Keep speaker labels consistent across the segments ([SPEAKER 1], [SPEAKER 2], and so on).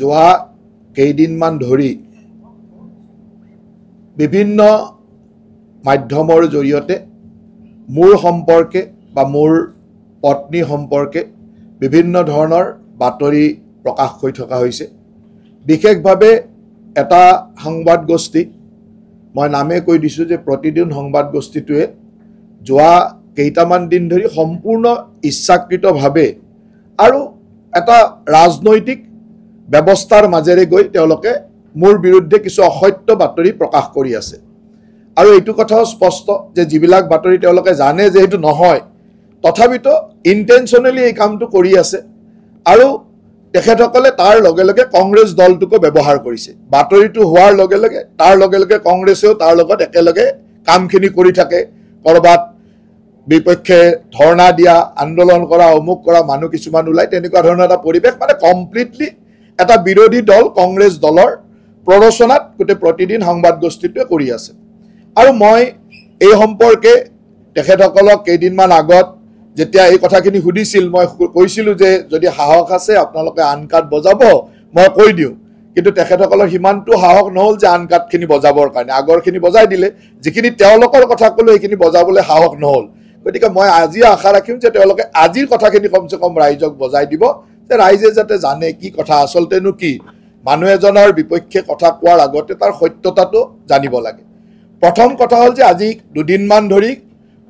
[SPEAKER 1] যোৱা কেইদিনমান ধৰি বিভিন্ন মাধ্যমৰ জৰিয়তে মোৰ সম্পৰ্কে বা মোৰ পত্নী সম্পৰ্কে বিভিন্ন ধৰণৰ বাতৰি প্ৰকাশ হৈ থকা হৈছে। বিশেষভাৱে এটা সংবাদ গোষ্ঠী, মই নামে কৈ দিছোঁ যে প্ৰতিদিন সংবাদ গোষ্ঠীটোৱে যোৱা কেইটামান দিন ধৰি সম্পূৰ্ণ ইচ্ছাকৃতভাৱে আৰু এটা ৰাজনৈতিক ব্যৱস্থাৰ মাজেৰে গৈ তেওঁলোকে মোৰ বিৰুদ্ধে কিছু অসত্য বাতৰি প্ৰকাশ কৰি আছে। আৰু এইটো কথাও স্পষ্ট যে যিবিলাক বাতৰি তেওঁলোকে জানে যে সেইটো নহয়, তথাপিতো ইণ্টেনশ্যনেলি এই কামটো কৰি আছে। আৰু তেখেতসকলে তাৰ লগে লগে কংগ্ৰেছ দলটোকো ব্যৱহাৰ কৰিছে। বাতৰিটো হোৱাৰ লগে লগে তাৰ লগে লগে কংগ্ৰেছেও তাৰ লগত একেলগে কামখিনি কৰি থাকে। ক'ৰবাত বিপক্ষে ধৰ্ণা দিয়া, আন্দোলন কৰা, অমুক কৰা মানুহ কিছুমান ওলাই, তেনেকুৱা ধৰণৰ এটা পৰিৱেশ, মানে কমপ্লিটলি এটা বিৰোধী দল কংগ্ৰেছ দলৰ প্ৰৰোচনাত গোটেই প্ৰতিদিন সংবাদ গোষ্ঠীটোৱে কৰি আছে। আৰু মই এই সম্পৰ্কে তেখেতসকলক কেইদিনমান আগত যেতিয়া এই কথাখিনি সুধিছিল, মই কৈছিলোঁ যে যদি সাহস আছে আপোনালোকে আন কাট বজাব, মই কৈ দিওঁ। কিন্তু তেখেতসকলৰ সিমানটো সাহস নহ'ল যে আন কাটখিনি বজাবৰ কাৰণে। আগৰখিনি বজাই দিলে, যিখিনি তেওঁলোকৰ কথা ক'লোঁ সেইখিনি বজাবলৈ সাহস নহ'ল। গতিকে মই আজি আশা ৰাখিম যে তেওঁলোকে আজিৰ কথাখিনি কমচে কম ৰাইজক বজাই দিব, যে ৰাইজে যাতে জানে কি কথা আচলতেনো কি। মানুহ এজনৰ বিপক্ষে কথা কোৱাৰ আগতে তাৰ সত্যতাটো জানিব লাগে। প্ৰথম কথা হ'ল যে আজি দুদিনমান ধৰি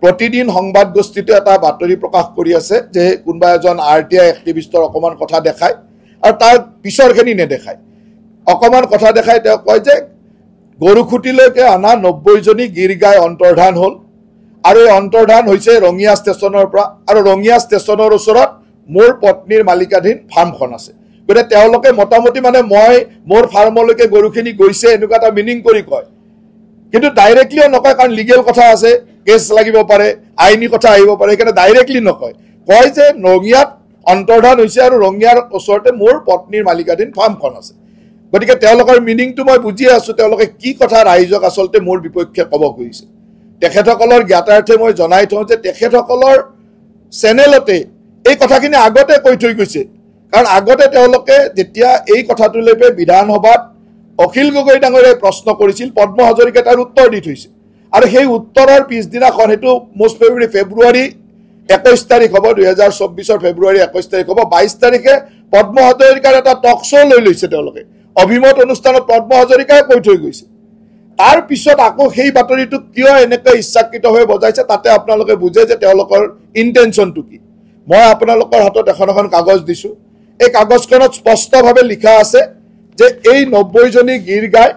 [SPEAKER 1] প্ৰতিদিন সংবাদ গোষ্ঠীটো এটা বাতৰি প্ৰকাশ কৰি আছে যে কোনোবা এজন RTI এক্টিভিষ্টৰ অকণমান কথা দেখায় আৰু তাৰ পিছৰখিনি নেদেখায়। অকণমান কথা দেখাই তেওঁ কয় যে গৰুখুটিলৈকে অনা 90জনী গীৰ গাই অন্তৰ্ধান হ'ল, আৰু এই অন্তৰ্ধান হৈছে ৰঙিয়া ষ্টেচনৰ পৰা, আৰু ৰঙিয়া ষ্টেচনৰ ওচৰত মোৰ পত্নীৰ মালিকাধীন ফাৰ্মখন আছে। গতিকে তেওঁলোকে মোটামুটি মানে মই মোৰ ফাৰ্মলৈকে গৰুখিনি গৈছে এনেকুৱা এটা মিনিং কৰি কয়, কিন্তু ডাইৰেক্টলিও নকয়, কাৰণ লিগেল কথা আছে, কেছ লাগিব পাৰে, আইনী কথা আহিব পাৰে, সেইকাৰণে ডাইৰেক্টলি নকয়। কয় যে ৰঙিয়াত অন্তৰ্ধান হৈছে আৰু ৰঙিয়াৰ ওচৰতে মোৰ পত্নীৰ মালিকাধীন ফাৰ্মখন আছে। গতিকে তেওঁলোকৰ মিনিংটো মই বুজি আছোঁ, তেওঁলোকে কি কথা ৰাইজক আচলতে মোৰ বিপক্ষে ক'ব খুজিছে। তেখেতসকলৰ জ্ঞাতাৰ্থে মই জনাই থওঁ যে তেখেতসকলৰ চেনেলতে এই কথাখিনি আগতে কৈ থৈ গৈছে। কাৰণ আগতে তেওঁলোকে যেতিয়া এই কথাটোলৈকে বিধানসভাত অখিল গগৈ ডাঙৰীয়াই প্ৰশ্ন কৰিছিল, পদ্ম হাজৰিকাই তাৰ উত্তৰ দি থৈছে। আৰু সেই উত্তৰৰ পিছদিনাখন, সেইটো মষ্ট প্ৰবেবলি ফেব্ৰুৱাৰী 21 তাৰিখ হ'ব, 2024 ফেব্ৰুৱাৰী 21 তাৰিখ হ'ব, 22 তাৰিখে পদ্ম হাজৰিকাৰ এটা টক শ্ব' লৈ লৈছে তেওঁলোকে। অভিমত অনুষ্ঠানত পদ্ম হাজৰিকাই কৈ থৈ গৈছে। তাৰ পিছত আকৌ সেই বাতৰিটো কিয় এনেকৈ ইচ্ছাকৃতভাৱে বজাইছে, তাতে আপোনালোকে বুজে যে তেওঁলোকৰ ইণ্টেনশ্যনটো কি। মই আপোনালোকৰ হাতত এখন এখন কাগজ দিছোঁ। এই কাগজখনত স্পষ্টভাৱে লিখা আছে যে এই 90জনী গীৰ গাই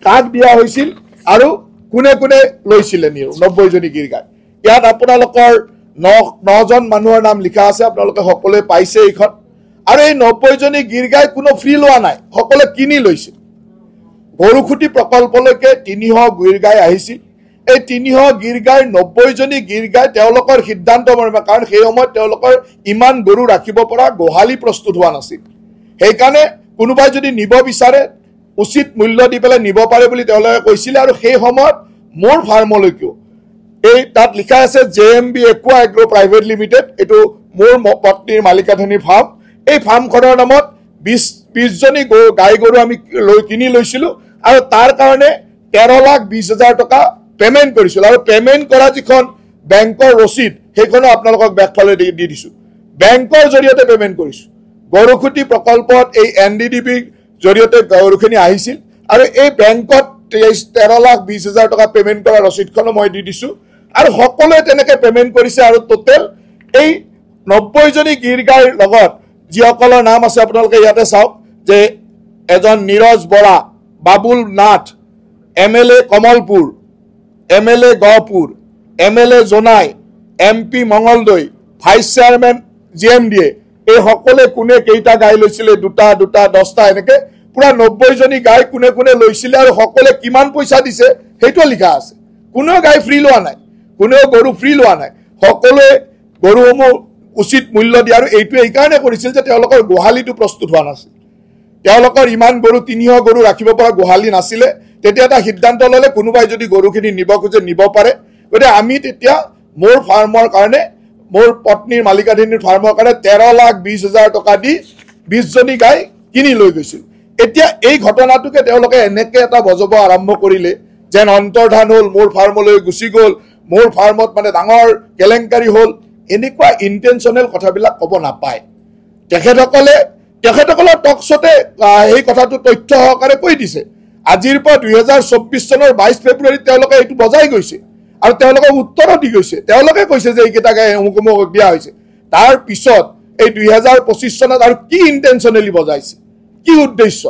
[SPEAKER 1] কাক দিয়া হৈছিল আৰু কোনে কোনে লৈছিলে 90জনী গীৰ গাই। ইয়াত আপোনালোকৰ 9জন মানুহৰ নাম লিখা আছে, আপোনালোকে সকলোৱে পাইছে এইখন। আৰু এই 90জনী গীৰ গাই কোনো ফ্ৰী লোৱা নাই, সকলোৱে কিনি লৈছে। গৰুখুটি প্ৰকল্পলৈকে 300 গীৰ গাই আহিছিল। এই 300 গীৰ গাইৰ 90জনী গীৰ গাই তেওঁলোকৰ সিদ্ধান্ত মৰ্মে, কাৰণ সেই সময়ত তেওঁলোকৰ ইমান গৰু ৰাখিব পৰা গোহালি প্ৰস্তুত হোৱা নাছিল। সেইকাৰণে কোনোবাই যদি নিব বিচাৰে উচিত মূল্য দি পেলাই নিব পাৰে বুলি তেওঁলোকে কৈছিলে। আৰু সেই সময়ত মোৰ ফাৰ্মলৈকেও এই তাত লিখা আছে JMB Aqua Agro Private limited, এইটো মোৰ পত্নীৰ মালিকাধীন ফাৰ্ম। এই ফাৰ্মখনৰ নামত 20জনী গাই গৰু আমি কিনি লৈছিলোঁ, আৰু তাৰ কাৰণে 13,20,000 টকা পে'মেণ্ট কৰিছিলোঁ। আৰু পে'মেণ্ট কৰা যিখন বেংকৰ ৰচিদ সেইখনো আপোনালোকক বেকফালে দি দিছোঁ। বেংকৰ জৰিয়তে পে'মেণ্ট কৰিছোঁ। গৰুখুটি প্ৰকল্পত এই NDDBৰ জৰিয়তে গৰুখিনি আহিছিল, আৰু এই বেংকত 13,20,000 টকা পে'মেণ্ট কৰা ৰচিদখনো মই দি দিছোঁ। আৰু সকলোৱে তেনেকৈ পে'মেণ্ট কৰিছে। আৰু টোটেল এই 90জনী গীৰ গাইৰ লগত যিসকলৰ নাম আছে আপোনালোকে ইয়াতে চাওক, যে এজন Niraj Bora, Babul Nath, MLA Kamalpur, MLA Gohpur, MLA Jonai, MP Mangaldai, vice chairman GMDA, এই সকলোৱে কোনে কেইটা গাই লৈছিলে, 2টা 10টা এনেকৈ পুৰা 90জনী গাই কোনে কোনে লৈছিলে আৰু সকলোৱে কিমান পইচা দিছে সেইটোও লিখা আছে। কোনেও গাই ফ্ৰী লোৱা নাই, কোনেও গৰু ফ্ৰী লোৱা নাই, সকলোৱে গৰুসমূহ উচিত মূল্য দিয়ে। আৰু এইটো এইকাৰণে কৰিছিল যে তেওঁলোকৰ গোহালিটো প্ৰস্তুত হোৱা নাছিল। তেওঁলোকৰ ইমান গৰু 300 গৰু ৰাখিব পৰা গোহালি নাছিলে। তেতিয়া এটা সিদ্ধান্ত ল'লে কোনোবাই যদি গৰুখিনি নিব খোজে নিব পাৰে। গতিকে আমি তেতিয়া মোৰ ফাৰ্মৰ কাৰণে, মোৰ পত্নীৰ মালিকাধীন ফাৰ্মৰ কাৰণে 13,20,000 টকা দি 20জনী গাই কিনি লৈ গৈছিল এতিয়া এই ঘটনাটোকে তেওঁলোকে এনেকে এটা বজাব আৰম্ভ কৰিলে যেন অন্তৰ্ধান হ'ল মোৰ ফাৰ্মলৈ গুচি গ'ল মোৰ ফাৰ্মত মানে ডাঙৰ কেলেংকাৰী হ'ল এনেকুৱা ইন্টেনশনেল কথাবিলাক ক'ব নাপায় তেখেতসকলৰ টকশ্বতে এই কথাটো তথ্য সহকাৰে কৈ দিছে আজিৰ পৰা 2024 চনৰ 22 ফেব্ৰুৱাৰীত তেওঁলোকে এইটো বজাই গৈছে আৰু তেওঁলোকে উত্তৰ দি গৈছে তেওঁলোকে কৈছে যে এইকেইটাকে অমুক দিয়া হৈছে তাৰ পিছত এই 2025 চনত আৰু কি ইন্টেনশনেলি বজাইছে কি উদ্দেশ্য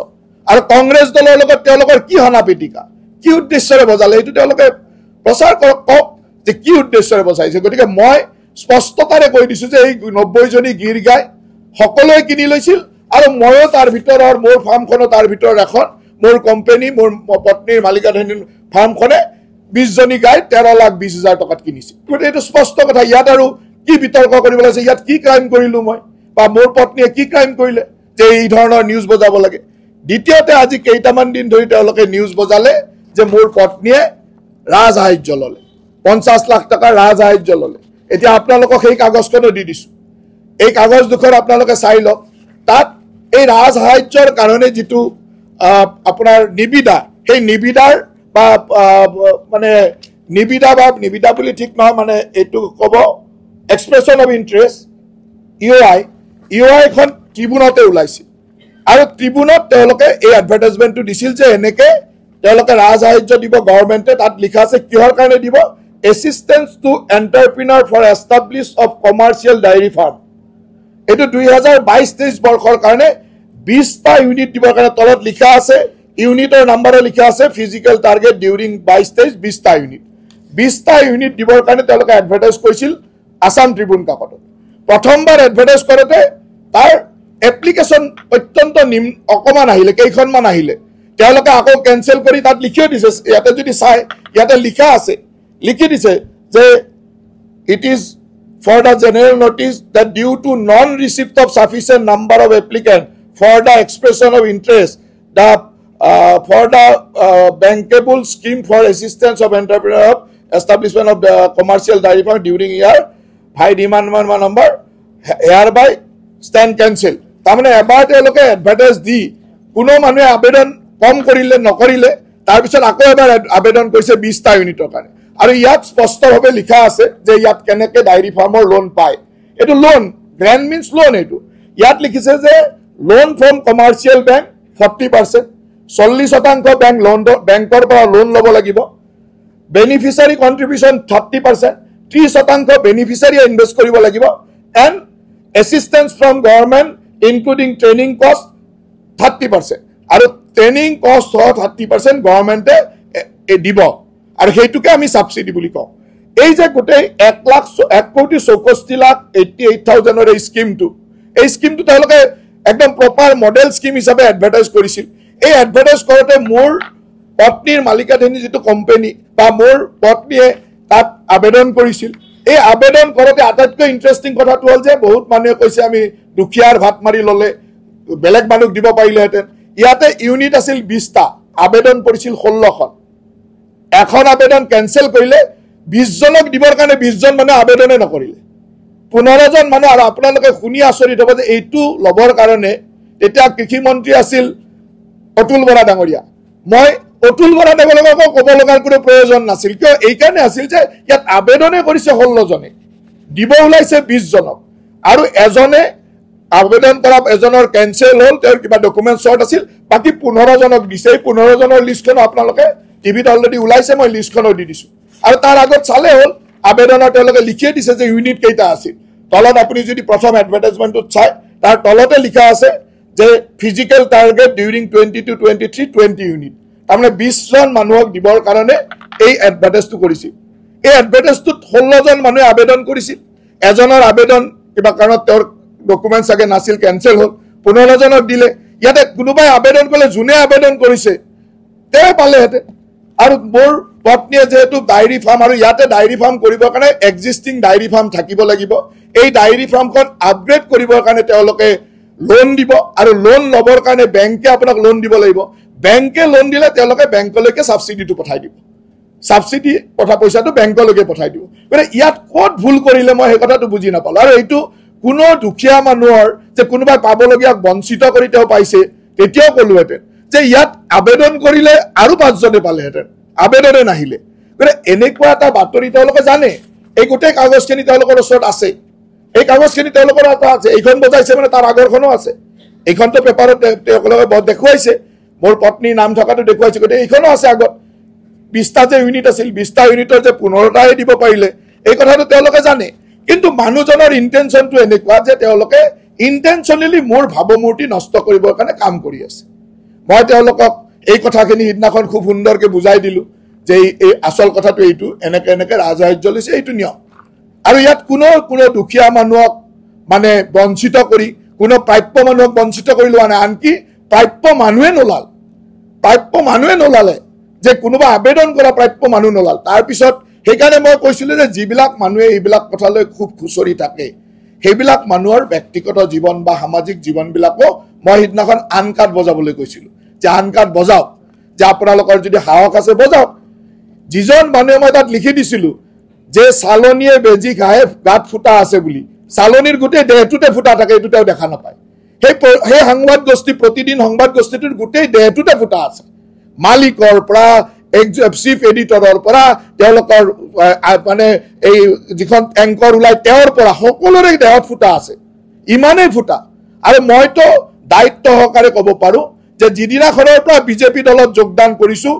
[SPEAKER 1] আৰু কংগ্ৰেছ দলৰ লগত তেওঁলোকৰ কি হনাপিটিকা কি উদ্দেশ্যৰে বজালে এইটো তেওঁলোকে প্ৰচাৰ কৰক যে কি উদ্দেশ্যৰে বজাইছে গতিকে মই স্পষ্টতাৰে কৈ দিছো যে এই 90 জনী গীৰ গাই সকলোৱে কিনি লৈছিল আৰু ময়ো তাৰ ভিতৰৰ মোৰ ফাৰ্মখনৰ তাৰ ভিতৰৰ এখন মোৰ কোম্পানী মোৰ পত্নীৰ মালিকাধীন ফাৰ্মখনে 20 জনী গাই 13,20,000 টকাত কিনিছে গতিকে এইটো স্পষ্ট কথা ইয়াত আৰু কি বিতৰ্ক কৰিব লাগে ইয়াত কি ক্ৰাইম কৰিলো মই বা মোৰ পত্নীয়ে কি ক্ৰাইম কৰিলে যে এই ধৰণৰ নিউজ বজাব লাগে দ্বিতীয়তে আজি কেইটামান দিন ধৰি তেওঁলোকে নিউজ বজালে যে মোৰ পত্নীয়ে ৰাজসাহায্য ললে 50 লাখ টকা ৰাজসাহায্য ললে এতিয়া আপোনালোকক সেই কাগজখনো দি দিছো এই কাগজ দুখন আপোনালোকে চাই লওক তাত এই ৰাজসাহায্যৰ কাৰণে যেটো আপোনাৰ নিবিদা সেই নিবিদাৰ বা মানে নিবিদা বুলি ঠিক নহয় মানে এইটো ক'ব এক্সপ্ৰেছন অফ ইন্টাৰেষ্ট ইউআই খন ট্ৰিবিউনতে ওলাইছিল আৰু ট্ৰিবিউনত তেওঁলোকে এই এডভাৰটাইজমেন্টটো দিছিল যে এনেকে তেওঁলোকে ৰাজসাহায্য দিব গভৰ্ণমেণ্টে তাত লিখা আছে কিহৰ কাৰণে দিব assistance to entrepreneur for establish of commercial dairy farm এটো 2022-23 বৰ্ষৰ কাৰণে 20টা ইউনিট দিবৰ কাৰণে তলত লিখা আছে ইউনিটৰ নম্বৰে লিখা আছে ফিজিক্যাল টাৰ্গেট ডিউৰিং 22-23 20টা ইউনিট 20টা ইউনিট দিবৰ কাৰণে তেওঁলোকে এডভাৰটাইজ কৰিছিল আসাম ট্ৰিবিউন কাকতত প্ৰথমবাৰ এডভাৰটাইজ কৰোতে তাৰ এপ্লিকেশন অত্যন্ত অকমান আহিলে কেইখনমান আহিলে তেওঁলোকে আকৌ কেনসেল কৰি তাত লিখিও দিছে ইয়াতে যদি চাই ইয়াতে লিখা আছে লিখি দিছে যে it is for the general notice that due to non-receipt of sufficient number of applicants for the expression of interest the for the bankable scheme for assistance of entrepreneur of establishment of the commercial dairy farm during year by demand number hereby stand cancel তাৰমানে এবাৰ তেওঁলোকে advertise দি কোনো মানুহে আবেদন কম কৰিলে নকৰিলে তাৰ পিছত আকৌ এবাৰ আবেদন কৰিছে 20টা ইউনিটৰ কাৰণে আৰু ইয়াত স্পষ্টভাৱে লিখা আছে যে ইয়াত কেনেকে ডাইৰী ফাৰ্মৰ লোন পায় এটো লোন গ্ৰেন্ড মিন্স লোন এটো ইয়াত লিখিছে যে loan from commercial bank 40% 40% bank loan বেংকৰ পৰা লোন ল'ব লাগিব বেনিফিচিয়াৰী কন্ট্ৰিবিউশন 30% 30% বেনিফিচিয়াৰী ইনভেস্ট কৰিব লাগিব and assistance from government including training cost 30% আৰু ট্ৰেইনিং কষ্ট 30% গভৰ্ণমেণ্টে দিব আৰু হেতুকে আমি সাবসিডি বুলি কওঁ এই যে গোটেই 1,64,88,000 এৰ স্কিমটো এই স্কিমটো তেওঁলোকে একদম প্ৰপাৰ মডেল স্কিম হিচাপে এডভাৰটাইজ কৰিছিল এই এডভাৰটাইজ কৰোতে মোৰ পত্নীৰ মালিকাধীন যেটো কোম্পানী বা মোৰ পত্নীয়ে তাত আবেদন কৰিছিল এই আবেদন কৰোতে আটাইতকৈ ইন্টাৰেষ্টিং কথাটো হ'ল যে বহুত মানুহে কৈছে আমি দুখিয়াৰ ভাত মাৰি ললে বেলেগ মানুহ দিব পাৰিলেহেঁতেন ইয়াতে ইউনিট আছিল 20টা আবেদন কৰিছিল 16খন এখন আবেদন কেনসেল কৰিলে 20 জনক দিবৰ কাৰণে 20 জন মানুহ আবেদনে নকৰিলে 15 জন মানুহ আৰু আপোনালোকে শুনি আচৰিত হ'ব যে এইটো লবৰ কাৰণে তেতিয়া কৃষি মন্ত্ৰী আছিল অতুল বৰা ডাঙৰীয়া মই অতুল বৰা ডাঙৰীয়াক ক'ব লগাৰ কোনো প্ৰয়োজন নাছিল কিয় এই কাৰণে আছিল যে ইয়াত আবেদনে কৰিছে 16 জনে দিব ওলাইছে 20 জনক আৰু এজনে আবেদন কৰা এজনৰ কেনসেল হ'ল তেওঁৰ কিবা ডকুমেন্ট শৰ্ট আছিল বাকি 15 জনক দিছে 15 জনৰ লিষ্টখন আপোনালোকে টিভিত অলৰেডি ওলাইছে মই লিষ্টখনো দি দিছো আৰু তাৰ আগত চালে হ'ল আবেদনৰ তেওঁলোকে লিখি দিছে যে ইউনিট কেইটা আছিল তলত আপুনি যদি প্ৰথম এডভাৰটাইজমেন্টটো চাই তাৰ তলতে লিখা আছে যে ফিজিক্যাল টাৰ্গেট ডিউৰিং 22-23 20 ইউনিট তাৰমানে 20 জন মানুহক দিবৰ কাৰণে এই এডভাৰটাইজটো কৰিছিল এই এডভাৰটাইজটোত 16 জন মানুহে আবেদন কৰিছিল এজনৰ আবেদন কিবা কাৰণত তেওঁৰ ডকুমেন্টস আগে নাছিল কেনসেল হ'ল 15 জনক দিলে ইয়াতে কোনোবাই আবেদন কৰিলে যোনে আবেদন কৰিছে তেওঁ পালেহেঁতেন আৰু মোৰ পত্নীয়ে যেহেতু ডাইৰী ফাৰ্ম আৰু ইয়াতে ডাইৰী ফাৰ্ম কৰিবৰ কাৰণে এক্সিস্টিং ডাইৰী ফাৰ্ম থাকিব লাগিব এই ডাইৰী ফাৰ্মখন আপগ্ৰেড কৰিবৰ কাৰণে তেওঁলোকে লোন দিব আৰু লোন লবৰ কাৰণে বেংকে আপোনাক লোন দিব লাগিব বেংকে লোন দিলে তেওঁলোকে বেংকলৈকে সাবসিডিটো পঠাই দিব সাবসিডি পইচাটো বেংকলৈকে পঠাই দিব মানে ইয়াত ক'ত ভুল কৰিলে মই এই কথাটো বুজি নাপালো আৰু এইটো কোনো দুখীয়া মানুহৰ যে কোনোবাই পাবলগীয়াক বঞ্চিত কৰি তেওঁ পাইছে তেতিয়াও ক'লোহেঁতেন যে ইয়াত আবেদন কৰিলে আৰু 5জনে পালেহেঁতেন আবেদনে নাহিলে গতিকে এনেকুৱা এটা বাতৰি তেওঁলোকে জানে এই গোটেই কাগজখিনি তেওঁলোকৰ ওচৰত আছে এই কাগজখিনি তেওঁলোকৰ আছে এইখন বজাইছে মানে তাৰ আগৰখনো আছে এইখনটো পেপাৰত তেওঁলোকে দেখুৱাইছে মোৰ পত্নীৰ নাম থকাটো দেখুৱাইছে গতিকে এইখনো আছে আগত 20টা যে ইউনিট আছিল 20টা ইউনিটৰ যে 15টাই দিব পাৰিলে এই কথাটো তেওঁলোকে জানে কিন্তু মানুহজনৰ ইন্টেনশনটো এনেকুৱা যে তেওঁলোকে ইন্টেনশনালি মোৰ ভাৱমূৰ্তি নষ্ট কৰিবৰ কাৰণে কাম কৰি আছে মই তেওঁলোকক এই কথাখিনি সিদিনাখন খুব সুন্দৰকৈ বুজাই দিলো যে এই আসল কথাটো এইটো এনেকে এনেকে ৰাজসাহায্য লৈছে এইটো নিয়ম আৰু ইয়াত কোনো দুখীয়া মানুহক মানে বঞ্চিত কৰি কোনো প্ৰাপ্য মানুহক বঞ্চিত কৰি লোৱা নাই আনকি প্ৰাপ্য মানুহে নোলালে যে কোনোবা আবেদন কৰা প্ৰাপ্য মানুহ নোলাল তাৰপিছত সেইকাৰণে মই কৈছিলোঁ যে যিবিলাক মানুহে এইবিলাক কথালৈ খুব খুচৰি থাকে সেইবিলাক মানুহৰ ব্যক্তিগত জীৱন বা সামাজিক জীৱনবিলাকো মই সিদিনাখন আন কাৰ্ড বজাবলৈ কৈছিলোঁ যে আন কাৰ্ড বজাওক যে আপোনালোকৰ যদি সাহস আছে বজাওক যিজন মানুহে মই তাত লিখি দিছিলোঁ যে চালনীয়ে বেজি খাই গাত ফুটা আছে বুলি চালনীৰ গোটেই দেহটোতে ফুটা থাকে এইটো তেওঁ দেখা নাপায় সেই সংবাদ গোষ্ঠী প্ৰতিদিন সংবাদ গোষ্ঠীটোৰ গোটেই দেহটোতে ফুটা আছে মালিকৰ পৰা চিফ এডিটৰৰ পৰা তেওঁলোকৰ মানে এই যিখন এংকৰ ওলাই তেওঁৰ পৰা সকলোৰে দেহত ফুটা আছে ইমানেই ফুটা আৰু মইতো দায়িত্ব সহকাৰে ক'ব পাৰোঁ যে যিদিনাখনৰ পৰা বিজেপি দলত যোগদান কৰিছোঁ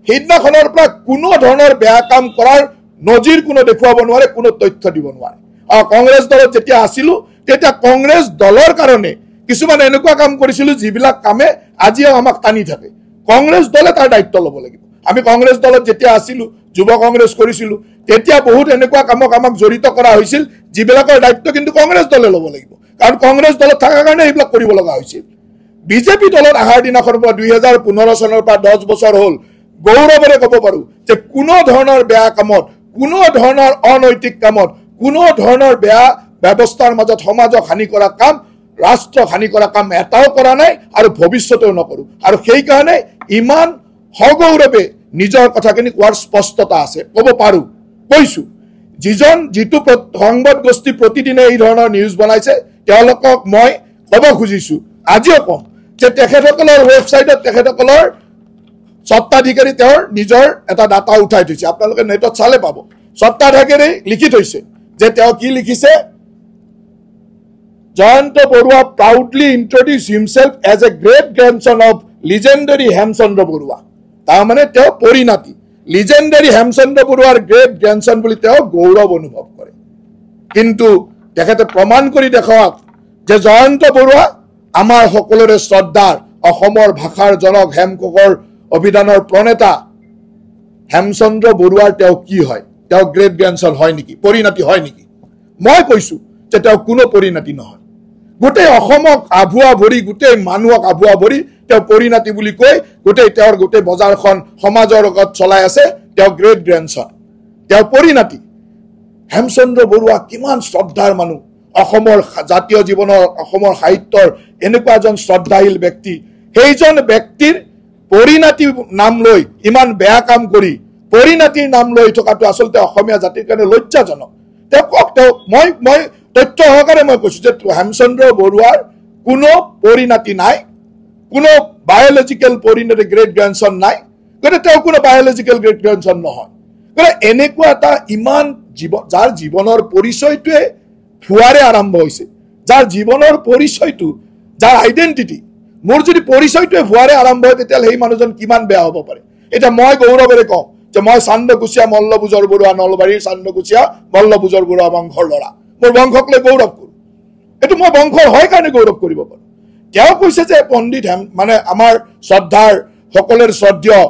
[SPEAKER 1] সেইদিনাখনৰ পৰা কোনো ধৰণৰ বেয়া কাম কৰাৰ নজিৰ কোনো দেখুৱাব নোৱাৰে কোনো তথ্য দিব নোৱাৰে কংগ্ৰেছ দলত যেতিয়া আছিলোঁ তেতিয়া কংগ্ৰেছ দলৰ কাৰণে কিছুমান এনেকুৱা কাম কৰিছিলোঁ যিবিলাক কামে আজিও আমাক টানি থাকে কংগ্ৰেছ দলে তাৰ দায়িত্ব ল'ব লাগিব আমি কংগ্ৰেছ দলত যেতিয়া আছিলোঁ যুৱ কংগ্ৰেছ কৰিছিলোঁ তেতিয়া বহুত এনেকুৱা কামক আমাক জড়িত কৰা হৈছিল যিবিলাকৰ দায়িত্ব কিন্তু কংগ্ৰেছ দলে ল'ব লাগিব কাৰণ কংগ্ৰেছ দলত থকাৰ কাৰণে এইবিলাক কৰিব লগা হৈছিল বিজেপি দলত অহাৰ দিনাখনৰ পৰা 2015 চনৰ পৰা 10 বছৰ হ'ল গৌৰৱেৰে ক'ব পাৰোঁ যে কোনো ধৰণৰ বেয়া কামত কোনো ধৰণৰ অনৈতিক কামত কোনো ধৰণৰ বেয়া ব্যৱস্থাৰ মাজত সমাজক হানি কৰা কাম ৰাষ্ট্ৰক হানি কৰা কাম এটাও কৰা নাই আৰু ভৱিষ্যতেও নকৰোঁ আৰু সেইকাৰণে ইমান সগৌৰৱে নিজৰ কথাখিনি কোৱাৰ স্পষ্টতা আছে ক'ব পাৰোঁ কৈছোঁ যিটো সংবাদ গোষ্ঠী প্ৰতিদিনে এই ধৰণৰ নিউজ বনাইছে তেওঁলোকক মই ক'ব খুজিছোঁ আজিও ক'ম যে তেখেতসকলৰ ৱেবছাইটত তেখেতসকলৰ স্বত্বাধিকাৰী তেওঁৰ নিজৰ এটা ডাটা উঠাই থৈছে আপোনালোকে নেটত চালে পাব স্বত্বাধিকাৰী লিখি থৈছে যে তেওঁ কি লিখিছে Jayanta Barua proudly introduced himself as a great grandson of legendary Hemchandra Barua তাৰমানে তেওঁ পৰিণাতি legendary হেমচন্দ্ৰ বৰুৱাৰ গ্ৰেট গ্ৰেণ্ডসন বুলি তেওঁ গৌৰৱ অনুভৱ কৰে কিন্তু তেখেতে প্ৰমাণ কৰি দেখাওক যে জয়ন্ত বৰুৱা আমাৰ সকলোৰে শ্ৰদ্ধাৰ অসমৰ ভাষাৰ জনক হেমকোষৰ অভিধানৰ প্ৰণেতা হেমচন্দ্ৰ বৰুৱাৰ তেওঁ কি হয় তেওঁ গ্ৰেট গ্ৰেণ্ডসন হয় নেকি পৰিণাতি হয় নেকি মই কৈছোঁ যে তেওঁ কোনো পৰিণাতি নহয় গোটেই অসমক আভুৱা ভৰি গোটেই মানুহক আভুৱা ভৰি তেওঁ পৰিণাতি বুলি কৈ তেওঁৰ গোটেই বজাৰখন সমাজৰ লগত চলাই আছে তেওঁ গ্ৰেট গ্ৰেণ্ডসন তেওঁ পৰিণাতি হেমচন্দ্ৰ বৰুৱা কিমান শ্ৰদ্ধাৰ মানুহ অসমৰ জাতীয় জীৱনৰ অসমৰ সাহিত্যৰ এনেকুৱা এজন শ্ৰদ্ধাশীল ব্যক্তি সেইজন ব্যক্তিৰ পৰিণাতি নাম লৈ ইমান বেয়া কাম কৰি পৰিণাতিৰ নাম লৈ থকাটো আচলতে অসমীয়া জাতিৰ কাৰণে লজ্জাজনক তেওঁ কওক তেওঁ মই তথ্য সহকাৰে মই কৈছোঁ যে হেমচন্দ্ৰ বৰুৱাৰ কোনো পৰিণাতি নাই কোনো বায়'লজিকেল পৰিণাতি গ্ৰেট গ্ৰেণ্ডসন নাই গতিকে তেওঁ কোনো বায়'লজিকেল গ্ৰেট গ্ৰেণ্ডসন নহয় গতিকে এনেকুৱা এটা ইমান যাৰ জীৱনৰ পৰিচয়টোৱে ভুৱাৰে আৰম্ভ হৈছে যাৰ জীৱনৰ পৰিচয়টো যাৰ আইডেণ্টিটি মোৰ যদি পৰিচয়টোৱে ভুৱাৰে আৰম্ভ হয় তেতিয়াহ'লে সেই মানুহজন কিমান বেয়া হ'ব পাৰে এতিয়া মই গৌৰৱেৰে কওঁ যে মই চান্দকুচীয়া মল্লভোজৰ বৰুৱা নলবাৰীৰ চান্দকুচীয়া মল্লভোজৰ বৰুৱা বংশৰ ল'ৰা মোৰ বংশক লৈ গৌৰৱ কৰোঁ এইটো মই বংশৰ হয় কাৰণে গৌৰৱ কৰিব পাৰোঁ তেওঁ কৈছে যে পণ্ডিত মানে আমাৰ শ্ৰদ্ধাৰ সকলোৰে শ্ৰদ্ধেয়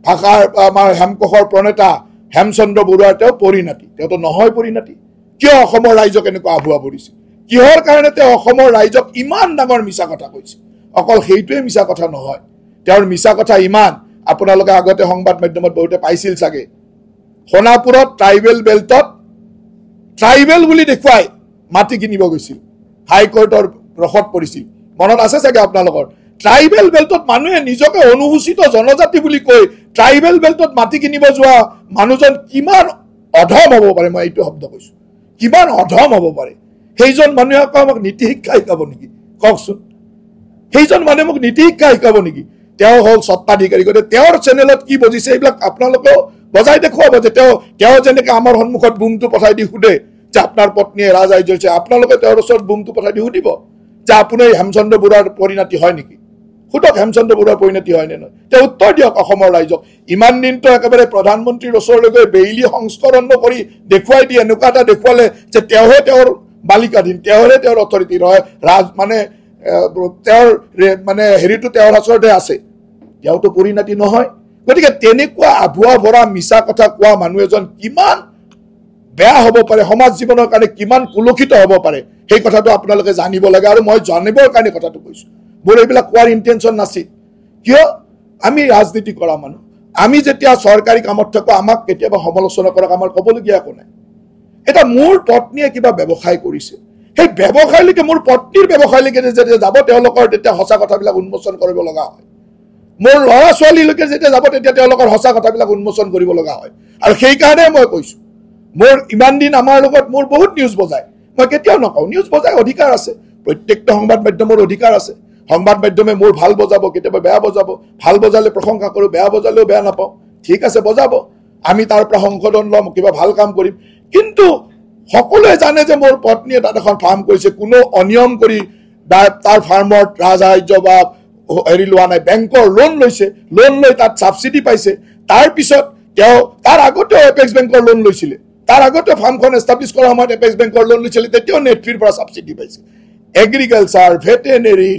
[SPEAKER 1] ভাষাৰ আমাৰ হেমকোষৰ প্ৰণেতা হেমচন্দ্ৰ বৰুৱাৰ তেওঁ পৰিণাতি তেওঁতো নহয় পৰিণাতি কিয় অসমৰ ৰাইজক এনেকুৱা আভুৱা ভৰিছে কিহৰ কাৰণে তেওঁ অসমৰ ৰাইজক ইমান ডাঙৰ মিছা কথা কৈছে অকল সেইটোৱে মিছা কথা নহয় তেওঁৰ মিছা কথা ইমান আপোনালোকে আগতে সংবাদ মাধ্যমত বহুতে পাইছিল চাগে সোণাপুৰত ট্ৰাইবেল বেল্টত ট্ৰাইবেল বুলি দেখুৱাই মাটি কিনিব গৈছিল হাইকোৰ্টৰ ৰখত পৰিছিল মনত আছে চাগে আপোনালোকৰ ট্ৰাইবেল বেল্টত মানুহে নিজকে অনুসূচিত জনজাতি বুলি কৈ ট্ৰাইবেল বেল্টত মাটি কিনিব যোৱা মানুহজন কিমান অধম হ'ব পাৰে মই এইটো শব্দ কৈছোঁ কিমান অধম হ'ব পাৰে সেইজন মানুহে আকৌ আমাক নীতি শিক্ষা শিকাব নেকি কওকচোন সেইজন মানুহে মোক নীতি শিক্ষা শিকাব নেকি তেওঁ হ'ল সত্তাধিকাৰী গতিকে তেওঁৰ চেনেলত কি বুজিছে এইবিলাক আপোনালোকেও বজাই দেখুৱাব যে তেওঁ যেনেকৈ আমাৰ সন্মুখত বুমটো পঠাই দি সুধে যে আপোনাৰ পত্নীয়ে ৰাজআৰ্য হৈছে আপোনালোকে তেওঁৰ ওচৰত বুমটো পঠাই দি সুধিব যে আপুনি হেমচন্দ্ৰ বৰুৱাৰ পৰিণতি হয় নেকি সুধক হেমচন্দ্ৰ বৰুৱাৰ পৰিণতি হয় নে নহয় তেওঁ উত্তৰ দিয়ক অসমৰ ৰাইজক ইমান দিনটো একেবাৰে প্ৰধানমন্ত্ৰীৰ ওচৰলৈ গৈ বেইলি সংস্কৰণ কৰি দেখুৱাই দিয়ে এনেকুৱা এটা দেখুৱালে যে তেওঁহে তেওঁৰ বালিকাধীন তেওঁহে তেওঁৰ অথৰিটি নহয় ৰাজ মানে তেওঁৰ মানে হেৰিটো তেওঁৰ ওচৰতে আছে তেওঁতো পৰিণতি নহয় গতিকে তেনেকুৱা আভুৱা ভৰা মিছা কথা কোৱা মানুহ এজন কিমান বেয়া হ'ব পাৰে সমাজ জীৱনৰ কাৰণে কিমান কুলক্ষিত হ'ব পাৰে সেই কথাটো আপোনালোকে জানিব লাগে আৰু মই জানিবৰ কাৰণে কথাটো কৈছো মোৰ এইবিলাক কোৱাৰ ইণ্টেনশ্যন নাছিল কিয় আমি ৰাজনীতি কৰা মানুহ আমি যেতিয়া চৰকাৰী কামত থাকো আমাক কেতিয়াবা সমালোচনা কৰক আমাৰ ক'বলগীয়া একো নাই এটা মোৰ পত্নীয়ে কিবা ব্যৱসায় কৰিছে সেই ব্যৱসায়লৈকে মোৰ পত্নীৰ ব্যৱসায়লৈকে যেতিয়া যাব তেওঁলোকৰ তেতিয়া সঁচা কথাবিলাক উন্মোচন কৰিব লগা হয় মোৰ ল'ৰা ছোৱালীলৈকে যেতিয়া যাব তেতিয়া তেওঁলোকৰ সঁচা কথাবিলাক উন্মোচন কৰিব লগা হয় আৰু সেইকাৰণে মই কৈছো মোৰ ইমান দিন আমাৰ লগত মোৰ বহুত নিউজ বজায় মই কেতিয়াও নকওঁ নিউজ বজায় অধিকাৰ আছে প্ৰত্যেকটা সংবাদ মাধ্যমৰ অধিকাৰ আছে সংবাদ মাধ্যমে মোৰ ভাল বজাব কেতিয়াবা বেয়া বজাব ভাল বজালে প্ৰশংসা কৰোঁ বেয়া বজালেও বেয়া নাপাওঁ ঠিক আছে বজাব আমি তাৰ পৰা সংশোধন ল'ম কিবা ভাল কাম কৰিম কিন্তু সকলোৱে জানে যে মোৰ পত্নীয়ে তাত এখন ফাৰ্ম কৰিছে কোনো অনিয়ম কৰি তাৰ ফাৰ্মত ৰাজসাহায্য বা হেৰি লোৱা নাই বেংকৰ লোন লৈছে লোন লৈ তাত ছাবচিডি পাইছে তাৰপিছত তেওঁ তাৰ আগতেও এপেক্স বেংকৰ লোন লৈছিলে তাৰ আগতে ফাৰ্মখন এষ্টাব্লিছ কৰাৰ সময়ত এপেক্স বেংকৰ লোন লৈছিলে তেতিয়াও নেটফিৰ পৰা ছাবচিডি পাইছে এগ্ৰিকালচাৰ ভেটেনেৰী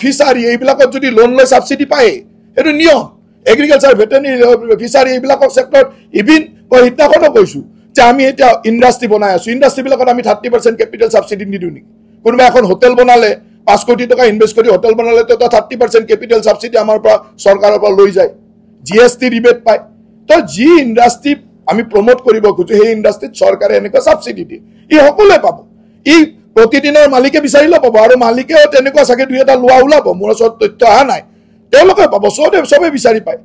[SPEAKER 1] ফিচাৰী এইবিলাকত যদি লোন লৈ ছাবচিডি পায় এইটো নিয়ম এগ্ৰিকালচাৰ ভেটেনেৰী ফিচাৰী এইবিলাকৰ চেক্টৰত ইভিন মই সিদিনাখনো কৈছোঁ যে আমি এতিয়া ইণ্ডাষ্ট্ৰী বনাই আছোঁ ইণ্ডাষ্ট্ৰীবিলাকত আমি 30% কেপিটেল ছাবচিডি নিদিওঁ নেকি কোনোবা এখন হোটেল বনালে 5 কোটি টকা ইনভেষ্ট কৰি হোটেল বনালে তো 30% কেপিটেল ছাবচিডি আমাৰ পৰা চৰকাৰৰ পৰা লৈ যায় GST ৰিবেট পায় তো যি ইণ্ডাষ্ট্ৰী আমি প্ৰমোট কৰিব খোজো সেই ইণ্ডাষ্ট্ৰীত চৰকাৰে এনেকুৱা ছাবচিডি দিয়ে ই সকলোৱে পাব ই প্ৰতিদিনৰ মালিকে বিচাৰিলে পাব আৰু মালিকেও তেনেকুৱা চাগে দুই এটা লোৱা ওলাব মোৰ ওচৰত তথ্য অহা নাই তেওঁলোকে পাব চবে বিচাৰি পায়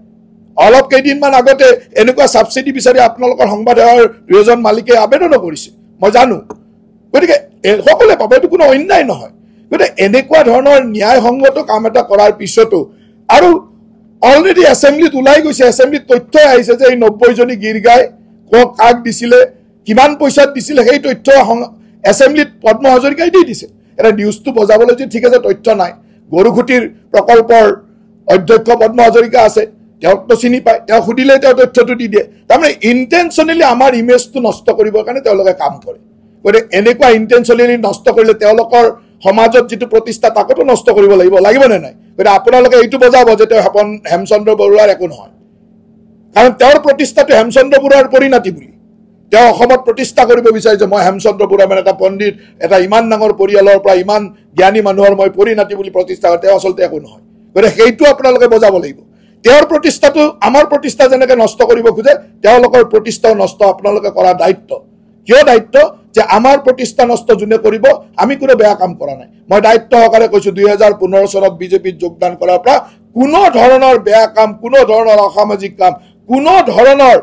[SPEAKER 1] অলপ কেইদিনমান আগতে এনেকুৱা ছাবচিডি বিচাৰি আপোনালোকৰ সংবাদ সেৱাৰ দুজন মালিকে আবেদনো কৰিছে মই জানো গতিকে সকলোৱে পাব এইটো কোনো অন্যায় নহয় গতিকে এনেকুৱা ধৰণৰ ন্যায়সংগত কাম এটা কৰাৰ পিছতো আৰু অলৰেডি এছেম্বলিত ওলাই গৈছে এছেম্বলিত তথ্য আহিছে যে এই 90 জনী গীৰ গাই কাক দিছিলে কিমান পইচাত দিছিলে সেই তথ্য এছেম্বলিত পদ্ম হাজৰিকাই দি দিছে এটা নিউজটো বজাবলৈ যদি ঠিক আছে তথ্য নাই গৰুখুটিৰ প্ৰকল্পৰ অধ্যক্ষ পদ্ম হাজৰিকা আছে তেওঁকতো চিনি পায় তেওঁ সুধিলে তেওঁ তথ্যটো দি দিয়ে তাৰমানে ইণ্টেনশ্যনেলি আমাৰ ইমেজটো নষ্ট কৰিবৰ কাৰণে তেওঁলোকে কাম কৰে গতিকে এনেকুৱা ইণ্টেনশ্যনেলি নষ্ট কৰিলে তেওঁলোকৰ সমাজত যিটো প্ৰতিষ্ঠা তাকতো নষ্ট কৰিব লাগিবনে নাই গতিকে আপোনালোকে এইটো বজাব যে তেওঁ হেমচন্দ্ৰ বৰুৱাৰ একো নহয় কাৰণ তেওঁৰ প্ৰতিষ্ঠাটো হেমচন্দ্ৰ বৰুৱাৰ পৰিণতি বুলি তেওঁ অসমত প্ৰতিষ্ঠা কৰিব বিচাৰে যে মই হেমচন্দ্ৰ বৰুৱা মানে এটা পণ্ডিত এটা ইমান ডাঙৰ পৰিয়ালৰ পৰা ইমান জ্ঞানী মানুহৰ মই পৰিণতি বুলি প্ৰতিষ্ঠা কৰে তেওঁ আচলতে একো নহয় গতিকে সেইটো আপোনালোকে বজাব লাগিব তেওঁৰ প্ৰতিষ্ঠাটো আমাৰ প্ৰতিষ্ঠা যেনেকৈ নষ্ট কৰিব খোজে তেওঁলোকৰ প্ৰতিষ্ঠাও নষ্ট আপোনালোকে কৰা দায়িত্ব কিয় দায়িত্ব যে আমাৰ প্ৰতিষ্ঠা নষ্ট যোনে কৰিব আমি কোনো বেয়া কাম কৰা নাই মই দায়িত্ব সহকাৰে কৈছোঁ 2015 চনত বিজেপিত যোগদান কৰাৰ পৰা কোনো ধৰণৰ বেয়া কাম কোনো ধৰণৰ অসামাজিক কাম কোনো ধৰণৰ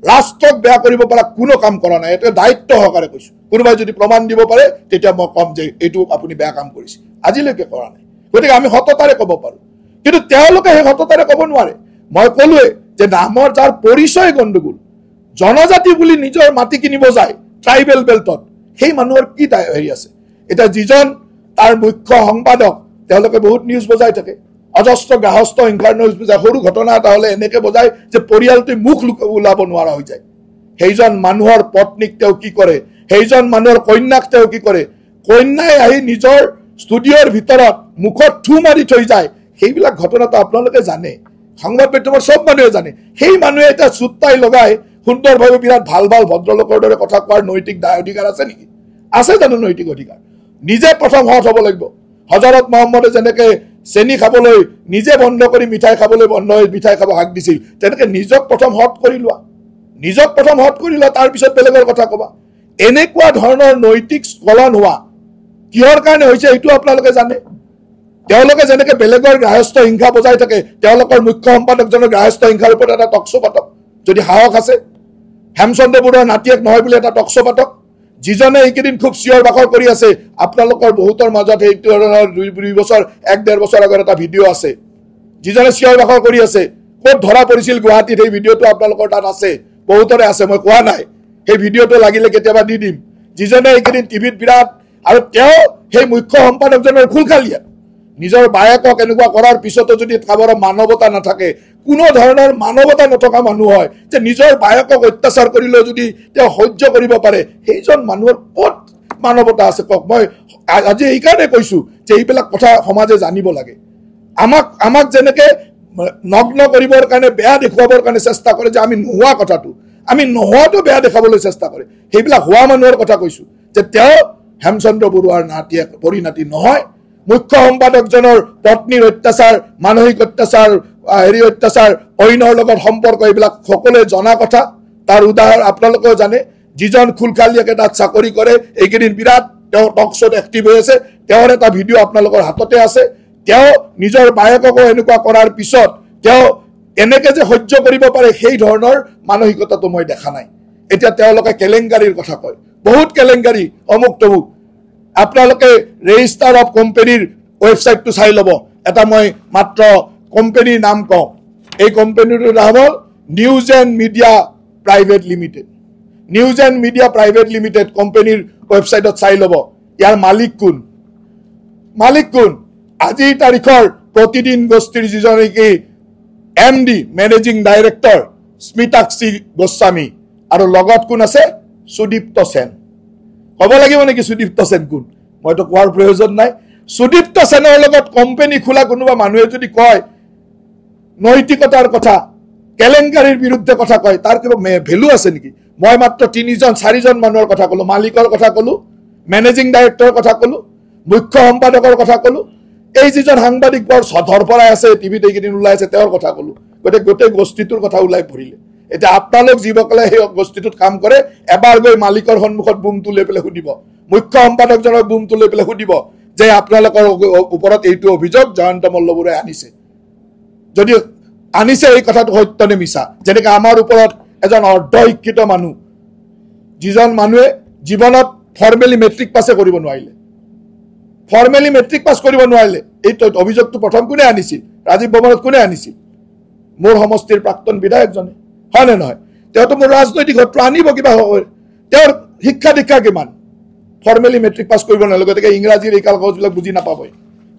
[SPEAKER 1] ৰাষ্ট্ৰক বেয়া কৰিব পৰা কোনো কাম কৰা নাই এটা দায়িত্ব সহকাৰে কৈছোঁ কোনোবাই যদি প্ৰমাণ দিব পাৰে তেতিয়া মই কম যে এইটো আপুনি বেয়া কাম কৰিছে আজিলৈকে কৰা নাই গতিকে আমি সততাৰে ক'ব পাৰোঁ কিন্তু তেওঁলোকে সেই সততাৰে ক'ব নোৱাৰে মই ক'লোৱে যে নামৰ যাৰ পৰিচয় গণ্ডগোল জনজাতি বুলি নিজৰ মাটি কিনিব যায় ট্ৰাইবেল বেল্টত সেই মানুহৰ কি হেৰি আছে এতিয়া যিজন তাৰ মুখ্য সংবাদক তেওঁলোকে বহুত নিউজ বজাই থাকে অজস্ৰ গাহস্থ হিংসাৰ নিউজ বজায় সৰু ঘটনা এটা হ'লে এনেকৈ বজায় যে পৰিয়ালটোৱে মুখ ওলাব নোৱাৰা হৈ যায় সেইজন মানুহৰ পত্নীক তেওঁ কি কৰে সেইজন মানুহৰ কন্যাক তেওঁ কি কৰে কন্যাই আহি নিজৰ ষ্টুডিঅ'ৰ ভিতৰত মুখত থু মাৰি থৈ যায় সেইবিলাক ঘটনাটো আপোনালোকে জানে সংবাদ মাধ্যমৰ সব মানুহে জানে সেই মানুহে এটা চুট্টাই লগাই সুন্দৰভাৱে বিৰাট ভাল ভদ্ৰলোকৰ দৰে কথা কোৱাৰ নৈতিক অধিকাৰ আছে নেকি আছে জানো নৈতিক অধিকাৰ নিজে প্ৰথম হট হ'ব লাগিব হজৰত মহম্মদে যেনেকৈ চেনি খাবলৈ নিজে বন্ধ কৰি মিঠাই খাবলৈ বন্ধ হৈ মিঠাই খাব হাক দিছিল তেনেকৈ নিজক প্ৰথম হট কৰি লোৱা তাৰপিছত বেলেগৰ কথা ক'বা এনেকুৱা ধৰণৰ নৈতিক স্খলন হোৱা কিহৰ কাৰণে হৈছে এইটো আপোনালোকে জানে তেওঁলোকে যেনেকৈ বেলেগৰ গ্ৰাহস্থ হিংসা বজাই থাকে তেওঁলোকৰ মুখ্য সম্পাদকজনৰ গ্ৰাহস্থ হিংসাৰ ওপৰত এটা টকশ্ব' পাতক যদি সাহস আছে হেমচন্দ্ৰ বৰুৱাৰ নাতিয়েক নহয় বুলি এটা টকশ্ব' পাতক যিজনে এইকেইদিন খুব চিঞৰ বাখৰ কৰি আছে আপোনালোকৰ বহুতৰ মাজত সেইটো ধৰণৰ 2 বছৰ 1.5 বছৰ আগৰ এটা ভিডিঅ' আছে যিজনে চিঞৰ বাখৰ কৰি আছে ক'ত ধৰা পৰিছিল গুৱাহাটীত এই ভিডিঅ'টো আপোনালোকৰ তাত আছে বহুতৰে আছে মই কোৱা নাই সেই ভিডিঅ'টো লাগিলে কেতিয়াবা দি দিম যিজনে এইকেইদিন টিভিত বিৰাট আৰু তেওঁ সেই মুখ্য সম্পাদকজনৰ খুলখালিয়া নিজৰ বায়েকক এনেকুৱা কৰাৰ পিছতো যদি খাবৰ মানৱতা নাথাকে কোনো ধৰণৰ মানৱতা নথকা মানুহ হয় যে নিজৰ বায়েকক অত্যাচাৰ কৰিলেও যদি তেওঁ সহ্য কৰিব পাৰে সেইজন মানুহৰ ক'ত মানৱতা আছে কওক মই আজি এইকাৰণে কৈছোঁ যে এইবিলাক কথা সমাজে জানিব লাগে আমাক যেনেকৈ নগ্ন কৰিবৰ কাৰণে বেয়া দেখুৱাবৰ কাৰণে চেষ্টা কৰে যে আমি নোহোৱা কথাটো আমি নোহোৱাটো বেয়া দেখাবলৈ চেষ্টা কৰে সেইবিলাক হোৱা মানুহৰ কথা কৈছোঁ যে তেওঁ হেমচন্দ্ৰ বৰুৱাৰ নাতিয়ে পৰিণাতি নহয় মুখ্য সম্পাদকজনৰ পত্নীৰ অত্যাচাৰ মানসিক অত্যাচাৰ অত্যাচাৰ অইনৰ লগত সম্পৰ্ক এইবিলাক সকলোৱে জনা কথা তাৰ উদাহৰণ আপোনালোকেও জানে যিজন খুলখালিয়াকে তাত চাকৰি কৰে এইকেইদিন বিৰাট তেওঁ টক শ্ব'ত এক্টিভ হৈ আছে তেওঁৰ এটা ভিডিঅ' আপোনালোকৰ হাততে আছে তেওঁ নিজৰ বায়েককো এনেকুৱা কৰাৰ পিছত তেওঁ এনেকৈ যে সহ্য কৰিব পাৰে সেই ধৰণৰ মানসিকতাটো মই দেখা নাই এতিয়া তেওঁলোকে কেলেংকাৰীৰ কথা কয় বহুত কেলেংকাৰী অমুক তমুক আপোনালোকে ৰেজিষ্টাৰ অফ কোম্পানীৰ ৱেবছাইটটো চাই ল'ব এটা মই মাত্ৰ কোম্পানীৰ নাম কওঁ এই কোম্পানীটোৰ নাম হ'ল news and media private limited news and media private limited কোম্পানীৰ ৱেবছাইটত চাই ল'ব ইয়াৰ মালিক কোন আজিৰ তাৰিখৰ প্ৰতিদিন গোষ্ঠীৰ যিজন নেকি MD managing director Smitakshi Goswami আৰু লগত কোন আছে সুদীপ্ত সেন ক'ব লাগিব নেকি সুদীপ্ত সেন কোন মইতো কোৱাৰ প্ৰয়োজন নাই সুদীপ্ত সেনৰ লগত কোম্পানী খোলা কোনোবা মানুহে যদি কয় নৈতিকতাৰ কথা কেলেংকাৰীৰ বিৰুদ্ধে কথা কয় তাৰ কিবা ভেলু আছে নেকি মই মাত্ৰ 3-4জন মানুহৰ কথা ক'লো মালিকৰ কথা ক'লো মেনেজিং ডাইৰেক্টৰৰ কথা ক'লো মুখ্য সম্পাদকৰ কথা ক'লো এই যিজন সাংবাদিক বৰ সধৰ পৰাই আছে টিভিত এইকেইদিন ওলাই আছে তেওঁৰ কথা ক'লো গোটেই গোষ্ঠীটোৰ কথা ওলাই পৰিলে এতিয়া আপোনালোক যিসকলে সেই গোষ্ঠীটোত কাম কৰে এবাৰ গৈ মালিকৰ সন্মুখত বুমটো লৈ পেলাই সুধিব মুখ্য সম্পাদকজনৰ বুমটো লৈ পেলাই সুধিব যে আপোনালোকৰ ওপৰত এইটো অভিযোগ জয়ন্ত মল্লবুৰে আনিছে যদি আনিছে এই কথাটো সত্য নে মিছা যেনেকৈ আমাৰ ওপৰত এজন অৰ্ধ শিক্ষিত মানুহ যিজন মানুহে জীৱনত ফৰ্মেলি মেট্ৰিক পাছে কৰিব নোৱাৰিলে ফৰ্মেলি মেট্ৰিক পাছ কৰিব নোৱাৰিলে এই অভিযোগটো প্ৰথম কোনে আনিছিল ৰাজীৱ ভৱনত কোনে আনিছিল মোৰ সমষ্টিৰ প্ৰাক্তন বিধায়কজনে হয়নে নহয় তেওঁতো মোৰ ৰাজনৈতিক শত্ৰু আনিব কিবা হয় তেওঁৰ শিক্ষা দীক্ষা কিমান ফৰ্মেলি মেট্ৰিক পাছ কৰিব নোৱাৰিলে গতিকে ইংৰাজীৰ এই কাগজবিলাক বুজি নাপাবই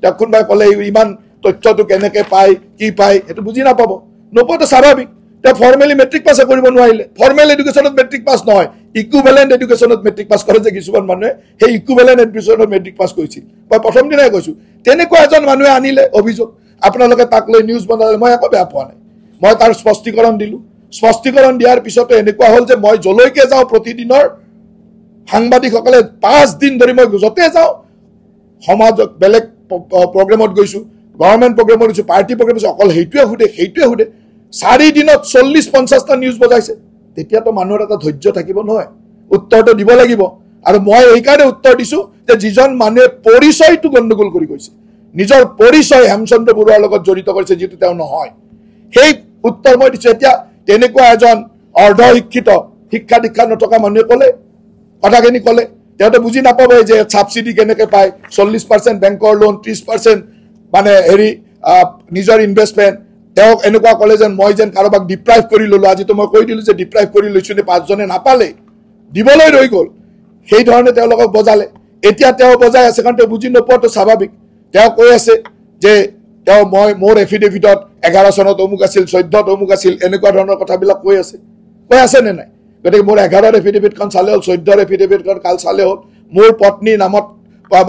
[SPEAKER 1] তেওঁক কোনোবাই ক'লে ইমান তথ্যটো কেনেকৈ পায় কি পায় সেইটো বুজি নাপাব নপোৱাটো স্বাভাৱিক তেওঁ ফৰ্মেলি মেট্ৰিক পাছে কৰিব নোৱাৰিলে ফৰ্মেল এডুকেশ্যনত মেট্ৰিক পাছ নহয় ইকুইভেলেণ্ট এডুকেশ্যনত মেট্ৰিক পাছ কৰে যে কিছুমান মানুহে সেই ইকুইভেলেণ্ট এডুকেশ্যনত মেট্ৰিক পাছ কৰিছিল মই প্ৰথম দিনাই কৈছোঁ তেনেকুৱা এজন মানুহে আনিলে অভিযোগ আপোনালোকে তাক লৈ নিউজ বনালে মই একো বেয়া পোৱা নাই মই তাৰ স্পষ্টীকৰণ দিলোঁ স্পষ্টীকৰণ দিয়াৰ পিছতো এনেকুৱা হ'ল যে মই যলৈকে যাওঁ প্ৰতিদিনৰ সাংবাদিকসকলে 5 দিন ধৰি মই য'তে যাওঁ সমাজক বেলেগ প্ৰগ্ৰেমত গৈছোঁ গভৰ্ণমেণ্ট প্ৰগ্ৰেমত গৈছোঁ পাৰ্টি প্ৰগ্ৰেম গৈছোঁ অকল সেইটোৱে সোধে 4 দিনত 40-50টা নিউজ বজাইছে তেতিয়াতো মানুহৰ এটা ধৈৰ্য থাকিব নহয় উত্তৰটো দিব লাগিব আৰু মই এইকাৰণে উত্তৰ দিছোঁ যে যিজন মানুহে পৰিচয়টো গণ্ডগোল কৰি গৈছে নিজৰ পৰিচয় হেমচন্দ্ৰ বৰুৱাৰ লগত জড়িত কৰিছে যিটো তেওঁ নহয় সেই উত্তৰ মই দিছোঁ এতিয়া তেনেকুৱা এজন অৰ্ধ শিক্ষিত শিক্ষা দীক্ষা নথকা মানুহে ক'লে কথাখিনি ক'লে তেওঁতো বুজি নাপাব যে ছাবচিডি কেনেকৈ পায় 40% বেংকৰ লোন 30% মানে নিজৰ ইনভেষ্টমেণ্ট তেওঁক এনেকুৱা ক'লে যেন মই যেন কাৰোবাক ডিপ্ৰাইভ কৰি ল'লোঁ আজিতো মই কৈ দিলোঁ যে ডিপ্ৰাইভ কৰি লৈছোঁ নে 5জনে নাপালে দিবলৈ ৰৈ গ'ল সেই ধৰণে তেওঁলোকক বজালে এতিয়া তেওঁ বজাই আছে কাৰণ তেওঁ বুজি নোপোৱাটো স্বাভাৱিক তেওঁ কৈ আছে যে তেওঁ মোৰ এফিডেভিটত 11 চনত অমুক আছিল 14ত অমুক আছিল এনেকুৱা ধৰণৰ কথাবিলাক কৈ আছে নে নাই গতিকে মোৰ 11ৰ এফিডেভিটখন চালে হ'ল 14ৰ এফিডেভিটখন কাল চালে হ'ল মোৰ পত্নীৰ নামত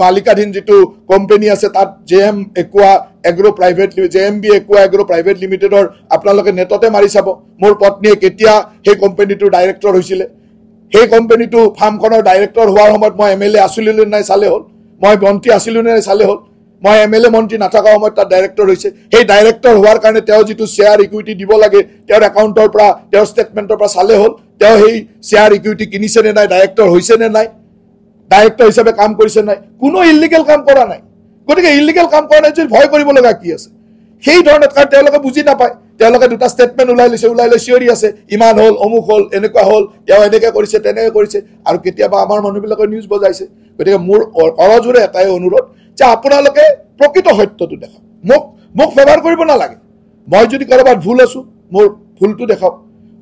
[SPEAKER 1] মালিকাধীন যিটো কোম্পানী আছে তাত JM Aqua Agro Private JMB Aqua Agro Private Limitedৰ আপোনালোকে নেটতে মাৰি চাব মোৰ পত্নীয়ে কেতিয়া সেই কোম্পানীটোৰ ডাইৰেক্টৰ হৈছিলে সেই কোম্পানীটো ফাৰ্মখনৰ ডাইৰেক্টৰ হোৱাৰ সময়ত মই MLA আছিলোঁ নে নাই চালে হ'ল মই মন্ত্ৰী আছিলোঁ নে নাই চালে হ'ল মই MLA মন্ত্ৰী নাথাকা সময়ত তাত ডাইৰেক্টৰ হৈছে সেই ডাইৰেক্টৰ হোৱাৰ কাৰণে তেওঁ যিটো শ্বেয়াৰ ইকুইটি দিব লাগে তেওঁৰ একাউণ্টৰ পৰা তেওঁৰ ষ্টেটমেণ্টৰ পৰা চালে হ'ল তেওঁ সেই শ্বেয়াৰ ইকুইটি কিনিছে নে নাই ডাইৰেক্টৰ হৈছে নে নাই ডাইৰেক্টৰ হিচাপে কাম কৰিছে নাই কোনো ইলিগেল কাম কৰা নাই গতিকে ইলিগেল কাম কৰা নাই যদি ভয় কৰিব লগা কি আছে সেই ধৰণে কাৰণ তেওঁলোকে বুজি নাপায় তেওঁলোকে দুটা ষ্টেটমেণ্ট ওলাই লৈ চিঞৰি আছে ইমান হ'ল অমুক হ'ল এনেকুৱা হ'ল তেওঁ এনেকৈ কৰিছে তেনেকৈ কৰিছে আৰু কেতিয়াবা আমাৰ মানুহবিলাকৰ নিউজ বজাইছে গতিকে মোৰ কৰজোৰে এটাই অনুৰোধ যে আপোনালোকে প্ৰকৃত সত্যটো দেখাওক মোক ফেভাৰ কৰিব নালাগে মই যদি ক'ৰবাত ভুল আছোঁ মোৰ ভুলটো দেখাওক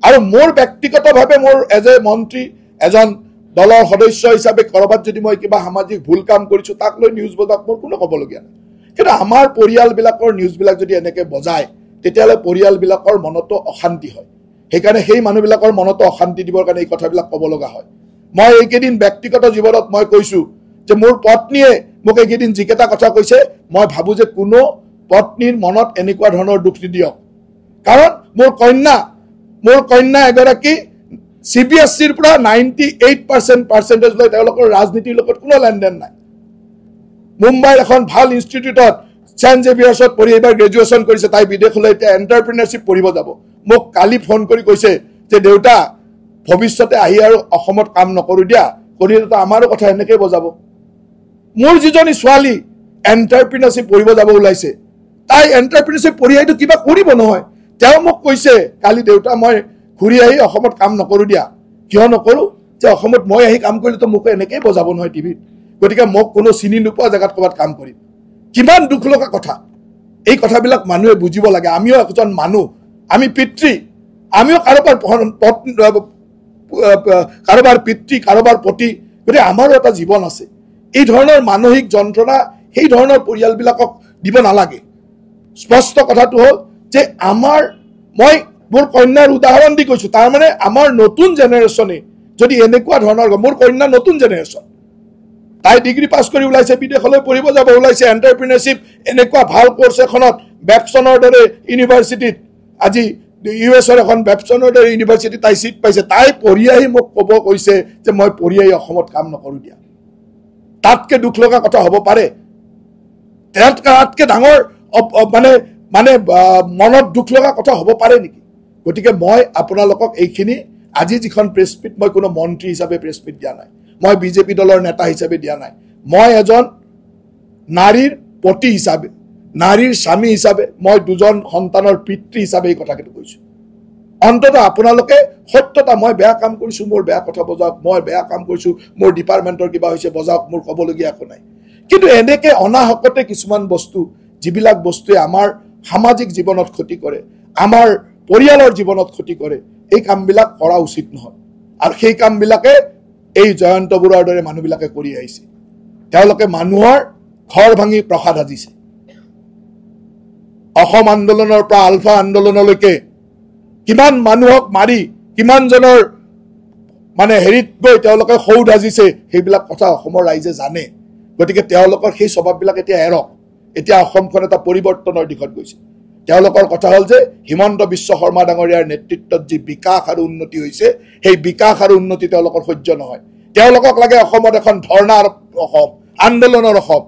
[SPEAKER 1] আৰু মোৰ ব্যক্তিগতভাৱে মোৰ এজ এ মন্ত্ৰী এজন দলৰ সদস্য হিচাপে ক'ৰবাত যদি মই কিবা সামাজিক ভুল কাম কৰিছোঁ তাক লৈ নিউজ বজাওক মোৰ কোনো ক'বলগীয়া নাই কিন্তু আমাৰ পৰিয়ালবিলাকৰ নিউজবিলাক যদি এনেকৈ বজায় তেতিয়াহ'লে পৰিয়ালবিলাকৰ মনতো অশান্তি হয় সেইকাৰণে সেই মানুহবিলাকৰ মনতো অশান্তি দিবৰ কাৰণে এই কথাবিলাক ক'ব লগা হয় মই এইকেইদিন ব্যক্তিগত জীৱনত মই কৈছোঁ যে মোৰ পত্নীয়ে মোক এইকেইদিন যিকেইটা কথা কৈছে মই ভাবোঁ যে কোনো পত্নীৰ মনত এনেকুৱা ধৰণৰ দুখ নিদিয়ক কাৰণ মোৰ কন্যা এগৰাকী CBSEৰ পৰা 98% পাৰ্চেণ্টেজ লৈ তেওঁলোকৰ ৰাজনীতিৰ লগত কোনো লেনদেন নাই মুম্বাইৰ এখন ভাল ইনষ্টিটিউটত চেণ্ট জেভিয়াৰ্ছত পঢ়ি এইবাৰ গ্ৰেজুৱেশ্যন কৰিছে তাই বিদেশলৈ এতিয়া এণ্টাৰপ্ৰিনাৰশ্বিপ পঢ়িব যাব মোক কালি ফোন কৰি কৈছে যে দেউতা ভৱিষ্যতে আহি আৰু অসমত কাম নকৰোঁ দিয়া কৰিলেতো আমাৰো কথা এনেকৈ বজাব মোৰ যিজনী ছোৱালী এণ্টাৰপ্ৰিনাৰশ্বিপ পঢ়িব যাব ওলাইছে তাই এণ্টাৰপ্ৰিনাৰশ্বিপ পঢ়ি আহিটো কিবা কৰিব নহয় তেওঁ মোক কৈছে কালি দেউতা মই ঘূৰি আহি অসমত কাম নকৰোঁ দিয়া কিয় নকৰোঁ যে অসমত মই আহি কাম কৰিলেতো মোক এনেকৈ বজাব নহয় টিভিত গতিকে মোক কোনো চিনি নোপোৱা জেগাত ক'ৰবাত কাম কৰিম কিমান দুখ লগা কথা এই কথাবিলাক মানুহে বুজিব লাগে আমিও একজন মানুহ আমি পিতৃ আমিও কাৰোবাৰ পিতৃ কাৰোবাৰ পতি গতিকে আমাৰো এটা জীৱন আছে এই ধৰণৰ মানসিক যন্ত্ৰণা সেই ধৰণৰ পৰিয়ালবিলাকক দিব নালাগে স্পষ্ট কথাটো হ'ল যে মই মোৰ কন্যাৰ উদাহৰণ দি কৈছোঁ তাৰমানে আমাৰ নতুন জেনেৰেশ্যনে যদি এনেকুৱা ধৰণৰ মোৰ কন্যা নতুন জেনেৰেশ্যন তাই ডিগ্ৰী পাছ কৰি ওলাইছে বিদেশলৈ পঢ়িব যাব ওলাইছে এণ্টাৰপ্ৰিনাৰশ্বিপ এনেকুৱা ভাল কোৰ্চ এখনত বেপছনৰ দৰে ইউনিভাৰ্চিটিত আজি US এখন বেপছনৰ দৰে ইউনিভাৰ্চিটিত তাই চিট পাইছে তাই পঢ়ি আহি মোক ক'ব কৈছে যে মই পঢ়ি আহি অসমত কাম নকৰোঁ দিয়া তাতকৈ দুখ লগা কথা হ'ব পাৰে তাতকৈ ডাঙৰ মানে মনত দুখ লগা কথা হ'ব পাৰে নেকি গতিকে মই আপোনালোকক এইখিনি আজি যিখন প্ৰেছ মিট মই কোনো মন্ত্ৰী হিচাপে প্ৰেছ মিট দিয়া নাই মই বিজেপি দলৰ নেতা হিচাপে দিয়া নাই মই এজন নাৰীৰ পতি হিচাপে নাৰীৰ স্বামী হিচাপে মই দুজন সন্তানৰ পিতৃ হিচাপে এই কথাটো কৈছোঁ অন্ততঃ আপোনালোকে সত্যতা মই বেয়া কাম কৰিছোঁ মোৰ বেয়া কথা বজাওক মই বেয়া কাম কৰিছোঁ মোৰ ডিপাৰ্টমেণ্টৰ কিবা হৈছে বজাওক মোৰ ক'বলগীয়া একো নাই কিন্তু এনেকৈ অনাহকতে কিছুমান বস্তু যিবিলাক বস্তুৱে আমাৰ সামাজিক জীৱনত ক্ষতি কৰে আমাৰ পৰিয়ালৰ জীৱনত ক্ষতি কৰে এই কামবিলাক কৰা উচিত নহয় আৰু সেই কামবিলাকে এই জয়ন্ত বৰুৱাৰ দৰে মানুহবিলাকে কৰি আহিছে তেওঁলোকে মানুহৰ ঘৰ ভাঙি প্ৰসাদ সাজিছে অসম আন্দোলনৰ পৰা আলফা আন্দোলনলৈকে কিমান মানুহক মাৰি কিমানজনৰ মানে হেৰিত গৈ তেওঁলোকে সৌধ সাজিছে সেইবিলাক কথা অসমৰ ৰাইজে জানে গতিকে তেওঁলোকৰ সেই স্বভাৱবিলাক এতিয়া এৰক এতিয়া অসমখন এটা পৰিৱৰ্তনৰ দিশত গৈছে তেওঁলোকৰ কথা হ'ল যে হিমন্ত বিশ্ব শৰ্মা ডাঙৰীয়াৰ নেতৃত্বত যি বিকাশ আৰু উন্নতি হৈছে সেই বিকাশ আৰু উন্নতি তেওঁলোকৰ সহ্য নহয় তেওঁলোকক লাগে অসমত এখন ধৰ্ণাৰ অসম আন্দোলনৰ অসম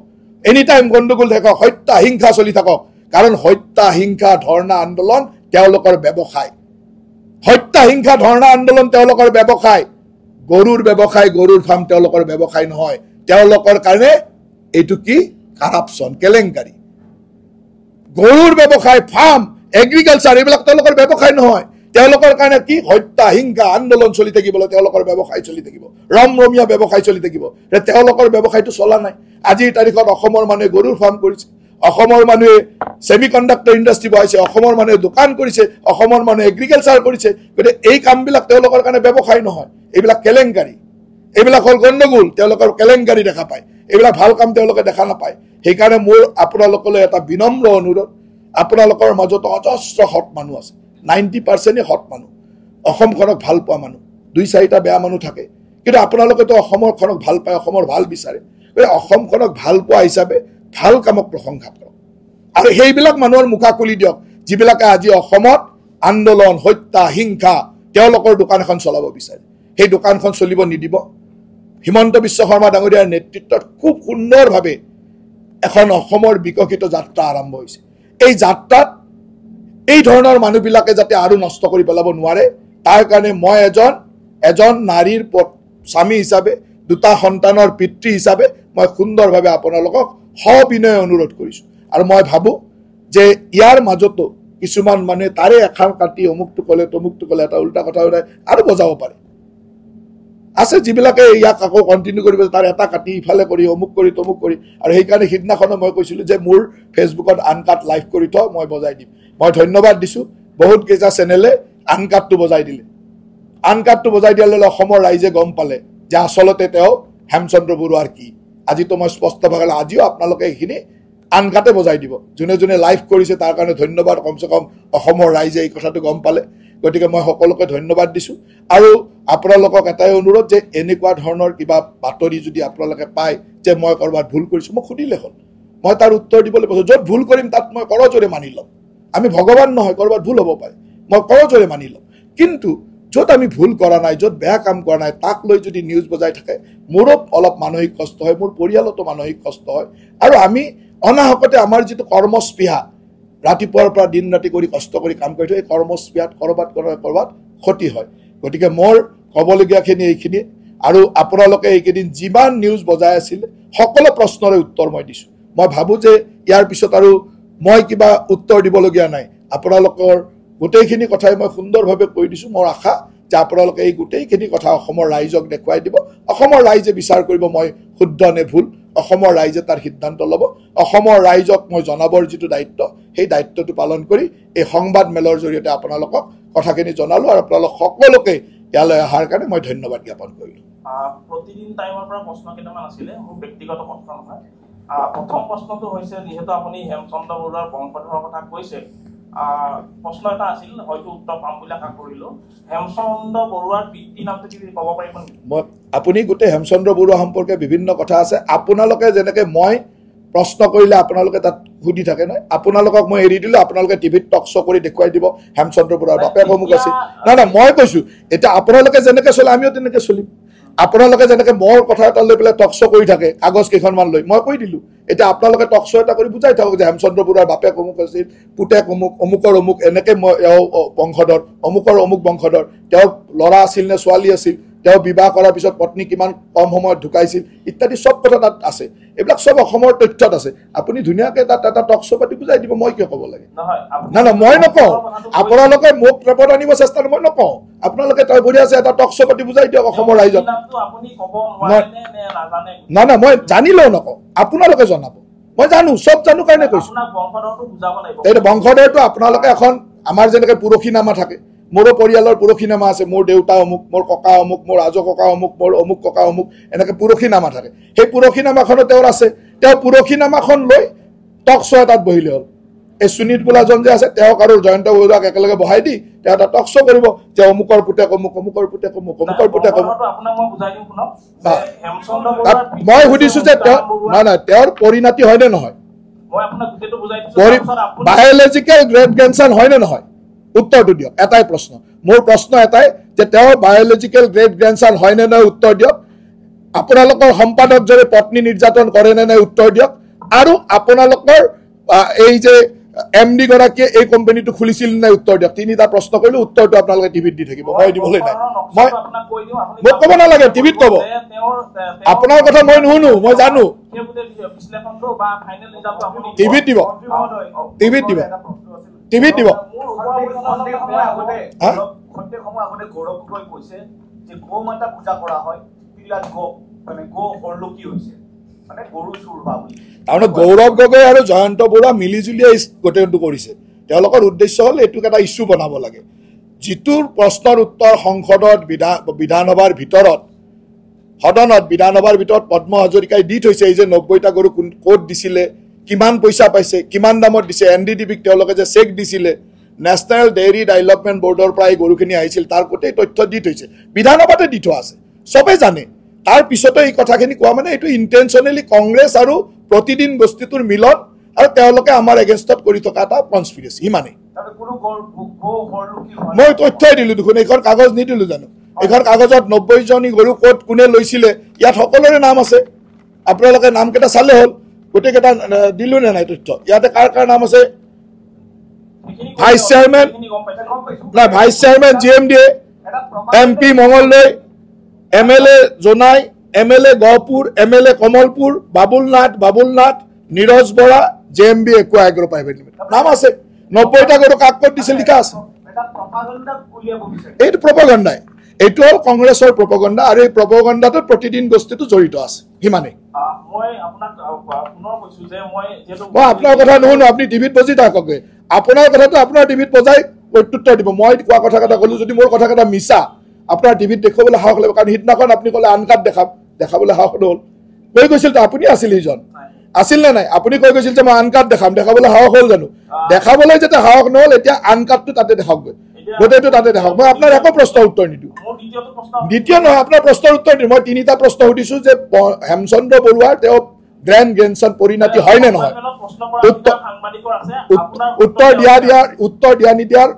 [SPEAKER 1] এনি টাইম গণ্ডগোল থাকক হত্যা হিংসা চলি থাকক কাৰণ হত্যা হিংসা ধৰ্ণা আন্দোলন তেওঁলোকৰ ব্যৱসায় হত্যা হিংসা ধৰ্ণা আন্দোলন তেওঁলোকৰ ব্যৱসায় গৰুৰ ফাৰ্ম তেওঁলোকৰ ব্যৱসায় নহয় তেওঁলোকৰ কাৰণে এইটো কি কাৰাপশ্যন কেলেংকাৰী গৰুৰ ব্যৱসায় ফাৰ্ম এগ্ৰিকালচাৰ এইবিলাক তেওঁলোকৰ ব্যৱসায় নহয় তেওঁলোকৰ কাৰণে কি হত্যা হিংসা আন্দোলন চলি থাকিবলৈ তেওঁলোকৰ ব্যৱসায় চলি থাকিব ৰমৰমীয়া ব্যৱসায় চলি থাকিব তেওঁলোকৰ ব্যৱসায়টো চলা নাই আজিৰ তাৰিখত অসমৰ মানুহে গৰুৰ ফাৰ্ম কৰিছে অসমৰ মানুহে সেমি কণ্ডাক্টৰ ইণ্ডাষ্ট্ৰী বহাইছে অসমৰ মানুহে দোকান কৰিছে অসমৰ মানুহে এগ্ৰিকালচাৰ কৰিছে গতিকে এই কামবিলাক তেওঁলোকৰ কাৰণে ব্যৱসায় নহয় এইবিলাক কেলেংকাৰী এইবিলাক হ'ল গণ্ডগোল তেওঁলোকৰ কেলেংকাৰী দেখা পায় এইবিলাক ভাল কাম তেওঁলোকে দেখা নাপায় সেইকাৰণে মোৰ আপোনালোকলৈ এটা বিনম্ৰ অনুৰোধ আপোনালোকৰ মাজত অজস্ৰ সৎ মানুহ আছে 90% সৎ মানুহ অসমখনক ভাল পোৱা মানুহ 2-4টা বেয়া মানুহ থাকে কিন্তু আপোনালোকেতো অসমখনক ভাল পায় অসমৰ ভাল বিচাৰে অসমখনক ভাল পোৱা হিচাপে ভাল কামক প্ৰশংসা কৰক আৰু সেইবিলাক মানুহৰ মুখা খুলি দিয়ক যিবিলাকে আজি অসমত আন্দোলন হত্যা হিংসা তেওঁলোকৰ দোকান এখন চলাব বিচাৰে সেই দোকানখন চলিব নিদিব হিমন্ত বিশ্ব শৰ্মা ডাঙৰীয়াৰ নেতৃত্বত খুব সুন্দৰভাৱে এখন অসমৰ বিকশিত যাত্ৰা আৰম্ভ হৈছে এই যাত্ৰাত এই ধৰণৰ মানুহবিলাকে যাতে আৰু নষ্ট কৰি পেলাব নোৱাৰে তাৰ কাৰণে মই এজন নাৰীৰ স্বামী হিচাপে দুটা সন্তানৰ পিতৃ হিচাপে মই সুন্দৰভাৱে আপোনালোকক সবিনয় অনুৰোধ কৰিছোঁ আৰু মই ভাবোঁ যে ইয়াৰ মাজতো কিছুমান মানুহে তাৰে এখাৰ কাটি অমুকটো ক'লে তমুকটো ক'লে এটা উল্টা কথা ওলাই আৰু বজাব পাৰে আছে যিবিলাকে ইয়াক আকৌ কণ্টিনিউ কৰিব তাৰ এটা কাটি ইফালে কৰি অমুক কৰি তমুক কৰি আৰু সেইকাৰণে সিদিনাখনো মই কৈছিলোঁ যে মোৰ ফেচবুকত আনকাট লাইভ কৰি থওঁ মই বজাই দিম মই ধন্যবাদ দিছোঁ বহুত কেইটা চেনেলে আনকাটটো বজাই দিলে আনকাটটো বজাই দিয়াৰ লগে অসমৰ ৰাইজে গম পালে যে আচলতে তেওঁ হেমচন্দ্ৰ বৰুৱাৰ কি আজিতো মই স্পষ্টভাৱে আজিও আপোনালোকে এইখিনি আনকাটে বজাই দিব যোনে যোনে লাইভ কৰিছে তাৰ কাৰণে ধন্যবাদ কমচে কম অসমৰ ৰাইজে এই কথাটো গম পালে গতিকে মই সকলোকে ধন্যবাদ দিছোঁ আৰু আপোনালোকক এটাই অনুৰোধ যে এনেকুৱা ধৰণৰ কিবা বাতৰি যদি আপোনালোকে পায় যে মই ক'ৰবাত ভুল কৰিছোঁ মোক সুধিলে হ'ল মই তাৰ উত্তৰ দিবলৈ পাইছোঁ য'ত ভুল কৰিম তাত মই কৰজোৰে মানি ল'ম আমি ভগৱান নহয় ক'ৰবাত ভুল হ'ব পাৰে মই কৰজোৰে মানি ল'ম কিন্তু য'ত আমি ভুল কৰা নাই য'ত বেয়া কাম কৰা নাই তাক লৈ যদি নিউজ বজাই থাকে মোৰো অলপ মানসিক কষ্ট হয় মোৰ পৰিয়ালতো মানসিক কষ্ট হয় আৰু আমি অনাহকতে আমাৰ যিটো কৰ্মস্পৃহা ৰাতিপুৱাৰ পৰা দিন ৰাতি কৰি কষ্ট কৰি কাম কৰি থৈ এই কৰ্মস্পৃহাত ক'ৰবাত ক্ষতি হয় গতিকে মোৰ ক'বলগীয়াখিনি এইখিনি আৰু আপোনালোকে এইকেইদিন যিমান নিউজ বজাই আছিল সকলো প্ৰশ্নৰে উত্তৰ মই দিছোঁ মই ভাবোঁ যে ইয়াৰ পিছত আৰু মই কিবা উত্তৰ দিবলগীয়া নাই আপোনালোকৰ গোটেইখিনি কথাই মই সুন্দৰভাৱে কৈ দিছোঁ মোৰ আশা যে আপোনালোকে এই গোটেইখিনি কথা অসমৰ ৰাইজক দেখুৱাই দিব অসমৰ ৰাইজে বিচাৰ কৰিব মই শুদ্ধ নে ভুল অসমৰ ৰাইজে তাৰ সিদ্ধান্ত ল'ব অসমৰ ৰাইজক মই জনাবৰ যিটো দায়িত্ব সেই দায়িত্বটো পালন কৰি এই সংবাদ মেলৰ জৰিয়তে আপোনালোকক কথাখিনি জনালোঁ আৰু আপোনালোক সকলোকে ইয়ালৈ অহাৰ কাৰণে মই ধন্যবাদ জ্ঞাপন কৰিলোঁ
[SPEAKER 2] প্ৰতিদিন টাইমৰ পৰা প্ৰশ্ন কেইটামান আছিলে মোৰ ব্যক্তিগত প্ৰশ্ন নহয় প্ৰথম প্ৰশ্নটো হৈছে যিহেতু আপুনি হেমচন্দ্ৰ বৰুৱাৰ বংশধৰৰ কথা কৈছে প্ৰশ্ন এটা আছিল হয়তো উত্তৰ পাম বুলি আশা কৰিলোঁ হেমচন্দ্ৰ বৰুৱাৰ পিতৃ নামটো কি ক'ব পাৰিব নেকি
[SPEAKER 1] মই আপুনি গোটেই হেমচন্দ্ৰ বৰুৱা সম্পৰ্কে বিভিন্ন কথা আছে আপোনালোকে যেনেকৈ মই প্ৰশ্ন কৰিলে আপোনালোকে তাত সুধি থাকে নহয় আপোনালোকক মই এৰি দিলোঁ আপোনালোকে টিভিত টক শ্ব' কৰি দেখুৱাই দিব হেমচন্দ্ৰ বৰুৱাৰ বাপেক অমুক আছিল নাই মই কৈছোঁ এতিয়া আপোনালোকে যেনেকৈ চলে আমিও তেনেকৈ চলিম আপোনালোকে যেনেকৈ মোৰ কথা এটা লৈ পেলাই টক শ্ব' কৰি থাকে কাগজ কেইখনমান লৈ মই কৈ দিলোঁ এতিয়া আপোনালোকে টক শ্ব' এটা কৰি বুজাই থাকক যে হেমচন্দ্ৰ বৰুৱাৰ বাপেক অমুক আছিল পুতেক অমুক অমুকৰ অমুক এনেকৈ মই বংশধৰ অমুকৰ অমুক বংশধৰ তেওঁৰ ল'ৰা আছিল নে ছোৱালী আছিল তেওঁ বিবাহ কৰাৰ পিছত পত্নী কিমান কম সময়ত ঢুকাইছিল ইত্যাদি চব কথা তাত আছে এইবিলাক চব অসমৰ তথ্যত আছে আপুনি ধুনীয়াকৈ তাত এটা টক শ্ব' পাতি বুজাই দিব মই কিয় ক'ব লাগে নাই মই নকওঁ আপোনালোকে মোক পেপত আনিব চেষ্টা মই নকওঁ আপোনালোকে তাৰ বঢ়িয়া আছে এটা টক শ্ব' পাতি বুজাই দিয়ক অসমৰ ৰাইজক নাই মই জানিলেও নকওঁ আপোনালোকে জনাব মই জানো চব জানো কাৰণে কৈছোঁ এইটো বংশধৰটো আপোনালোকে এখন আমাৰ যেনেকৈ পুৰখীনামা থাকে মোৰো পৰিয়ালৰ পুৰখীনামা আছে মোৰ দেউতা অমুক মোৰ ককা অমুক মোৰ আজো ককা অমুক মোৰ অমুক ককা অমুক এনেকৈ পুৰখীনামা থাকে সেই পুৰখীনামাখনো তেওঁৰ আছে তেওঁ পুৰখীনামাখন লৈ টক শ্ব' এটাত বহিলে হ'ল এই সুনীত বোলাজন যে আছে তেওঁক আৰু জয়ন্ত বৰুৱাক একেলগে বহাই দি তেওঁ এটা টক শ্ব' কৰিব যে অমুকৰ পুতেক অমুক অমুকৰ পুতেক অমুক অমুকৰ পুতেক অমুক মই সুধিছোঁ যে তেওঁ নাই তেওঁৰ পৰিণাতি হয়নে নহয় বায়'লজিকেল গ্ৰেট গ্ৰেণ্ডছন হয়নে নহয় উত্তৰটো দিয়ক এটাই প্ৰশ্ন মোৰ প্ৰশ্ন এটাই যে তেওঁৰ বায়'লজিকেল গ্ৰেট গ্ৰেণ্ডছন হয়নে নহয় উত্তৰ দিয়ক আপোনালোকৰ সম্পাদকজনে পত্নী নিৰ্যাতন কৰে নে নাই উত্তৰ দিয়ক আৰু আপোনালোকৰ এই যে MD গৰাকীয়ে এই কোম্পানীটো খুলিছিল নাই উত্তৰ দিয়ক তিনিটা প্ৰশ্ন কৰিলোঁ উত্তৰটো আপোনালোকে টিভিত দি থাকিব মই দিবলৈ নাই মই মোক ক'ব নালাগে টিভিত ক'ব আপোনাৰ কথা মই নুশুনো মই জানো টিভিত দিব টিভিত দিব টিভিত দিব তাৰমানে গৌৰৱ গগৈ আৰু জয়ন্ত বৰুৱা মিলিজুলিয়ে গোটেইটো কৰিছে তেওঁলোকৰ উদ্দেশ্য হ'ল এইটোক এটা ইছ্যু বনাব লাগে যিটোৰ প্ৰশ্নৰ উত্তৰ সংসদত বিধানসভাৰ ভিতৰত সদনত বিধানসভাৰ ভিতৰত পদ্ম হাজৰিকাই দি থৈছে এই যে 90টা গৰু ক'ত দিছিলে কিমান পইচা পাইছে কিমান দামত দিছে NDDBক তেওঁলোকে যে চেক দিছিলে নেশ্যনেল ডেইৰী ডেভেলপমেণ্ট বৰ্ডৰ পৰা এই গৰুখিনি আহিছিল তাৰ গোটেই তথ্য দি থৈছে বিধানসভাতে দি থোৱা আছে চবেই জানে তাৰ পিছতো এই কথাখিনি কোৱা মানে এইটো ইণ্টেনশ্যনেলি কংগ্ৰেছ আৰু প্ৰতিদিন বস্তুটোৰ মিলন আৰু তেওঁলোকে আমাৰ এগেইনষ্টত কৰি থকা এটা কনস্পিৰেচি ইমানেই মই তথ্যই দিলোঁ দেখোন এইখন কাগজ নিদিলোঁ জানো এইখন কাগজত 90জনী গৰু ক'ত কোনে লৈছিলে ইয়াত সকলোৰে নাম আছে আপোনালোকে নামকেইটা চালে হ'ল গোটেইকেইটা দিলোঁ নে নাই তথ্য ইয়াতে কাৰ কাৰ নাম আছে vice chairman GMDA MP Mangaldai MLA Jonai MLA Gohpur MLA Kamalpur Babul Nath Niraj Bora JMB Aqua Agro Private Limited নাম আছে 90টা গৰু কাক ক'ত দিছে লিখা আছে এইটো প্ৰপাগাণ্ডাই এইটো হ'ল কংগ্ৰেছৰ প্ৰপাগাণ্ডা আৰু এই প্ৰপাগাণ্ডাটোত প্ৰতিদিন গোষ্ঠীটো জড়িত আছে সিমানেই
[SPEAKER 2] মই আপোনাক পুনৰ কৈছো যে মই
[SPEAKER 1] আপোনাৰ কথা নুশুনো আপুনি টিভিত বজি থাককে আপোনাৰ কথাটো আপোনাৰ টিভিত বজাই প্ৰত্যুত্তৰ দিব মই কোৱা কথা ক'লো যদি মোৰ কথা মিছা আপোনাৰ টিভিত দেখুৱাবলৈ সাহস লাগিব কাৰণ সিদিনাখন আপুনি ক'লে আনকাট দেখাবলৈ সাহস নহ'ল কৈ গৈছিল তো আপুনি আছিল সিজন আছিল নে নাই আপুনি কৈ গৈছিল যে মই আনকাট দেখাবলৈ সাহস হ'ল জানো দেখাবলৈ যেতিয়া সাহস নহ'ল এতিয়া আনকাটটো তাতে দেখাওকগৈ গোটেইটো তাতে দেখাওক মই আপোনাৰ একো প্ৰশ্নৰ উত্তৰ নিদিওঁ দ্বিতীয় নহয় আপোনাৰ প্ৰশ্নৰ উত্তৰ দিম মই 3টা প্ৰশ্ন সুধিছোঁ যে হেমচন্দ্ৰ বৰুৱাৰ তেওঁ গ্ৰেণ্ড গ্ৰেণ্ডছন পৰিণতি হয় নে নহয় উত্তৰ দিয়া নিদিয়াৰ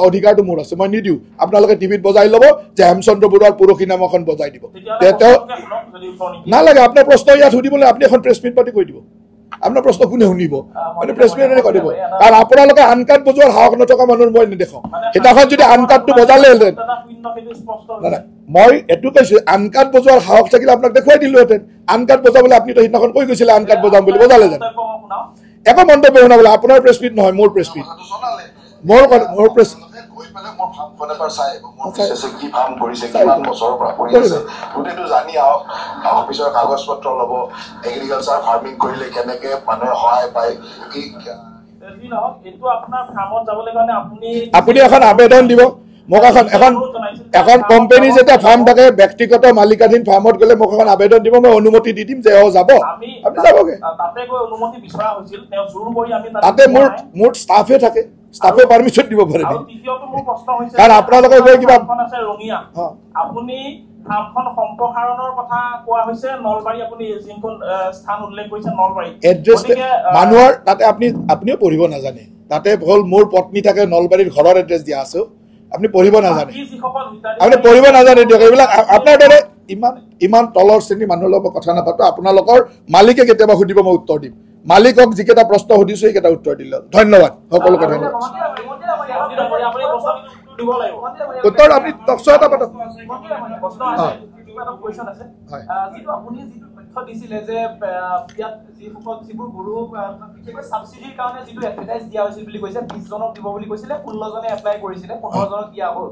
[SPEAKER 1] অধিকাৰটো মোৰ আছে মই নিদিওঁ আপোনালোকে টিভিত বজাই ল'ব যে হেমচন্দ্ৰ বৰুৱাৰ পৰহি নাম এখন বজাই দিব তেওঁ নালাগে আপোনাৰ প্ৰশ্ন ইয়াত সুধিবলৈ আপুনি এখন প্ৰেছ মিট পাতি কৈ দিব আপোনাৰ প্ৰশ্ন কোনে শুনিব মানে প্ৰেছ মিটে কৈ দিব কাৰণ আপোনালোকে আনকাট বজোৱাৰ সাহস নথকা মানুহৰ মই নেদেখাওঁ সেইদিনাখন যদি আনকাটটো বজালেহেঁতেন মই এইটো কৈছোঁ আনকাট বজোৱাৰ সাহস থাকিলে আপোনাক দেখুৱাই দিলোহেঁতেন আনকাট বজাবলৈ আপুনি সেইদিনাখন কৈ গৈছিলে আনকাট বজাম বুলি বজালে জানো একো মন্তব্য শুনাবলৈ আপোনাৰ প্ৰেছ মিট নহয় মোৰ প্ৰেছ মিট মোৰ প্ৰেছ
[SPEAKER 3] কাগজ পত্ৰ ল'ব এগ্ৰিকালচাৰ ফাৰ্মিং কৰিলে কেনেকে মানুহে সহায় পায়
[SPEAKER 1] আপুনি এখন আবেদন দিব মোক এখন কোম্পানী যেতিয়া ফাৰ্ম থাকে ব্যক্তিগত মালিকাধীন ফাৰ্মত গ'লে মোক এখন আবেদন দিব মই অনুমতি দি দিম যে যাব আপুনি যাবগৈ তাতে মোৰ ষ্টাফে থাকে ষ্টাফে পাৰ্মিশ্যন দিব পাৰে কাৰণ আপোনালোকে গৈ কিবা
[SPEAKER 2] আপুনি ফাৰ্মখন সম্প্ৰসাৰণৰ কথা কোৱা হৈছে নলবাৰী আপুনি যিখন স্থান উল্লেখ কৰিছে নলবাৰী
[SPEAKER 1] এড্ৰেছ মানুহৰ তাতে আপুনিও পঢ়িব নাজানে তাতে হ'ল মোৰ পত্নী থাকে নলবাৰীৰ ঘৰৰ এড্ৰেছ দিয়া আছে আপুনি পঢ়িব নাজানে আপুনি পঢ়িব নাজানে দিয়ক এইবিলাক আপোনাৰ দৰে ইমান তলৰ শ্ৰেণীৰ মানুহৰ লগত কথা নাপাতো আপোনালোকৰ মালিকে কেতিয়াবা সুধিব মই উত্তৰ দিম মালিকক যিকেইটা প্ৰশ্ন সুধিছোঁ সেইকেইটা উত্তৰ দিলে ধন্যবাদ সকলোকে ধন্যবাদ উত্তৰ আপুনি টকশ্ব' এটা পাতক
[SPEAKER 4] দিছিলে যে ইয়াত যিবোৰ গৰু ছাবচিডিৰ কাৰণে যিটো এডভাৰটাইজ দিয়া হৈছিল বুলি কৈছে 20 জনক দিব বুলি কৈছিলে 16 জনে এপ্লাই কৰিছিলে 15 জনক দিয়া হ'ল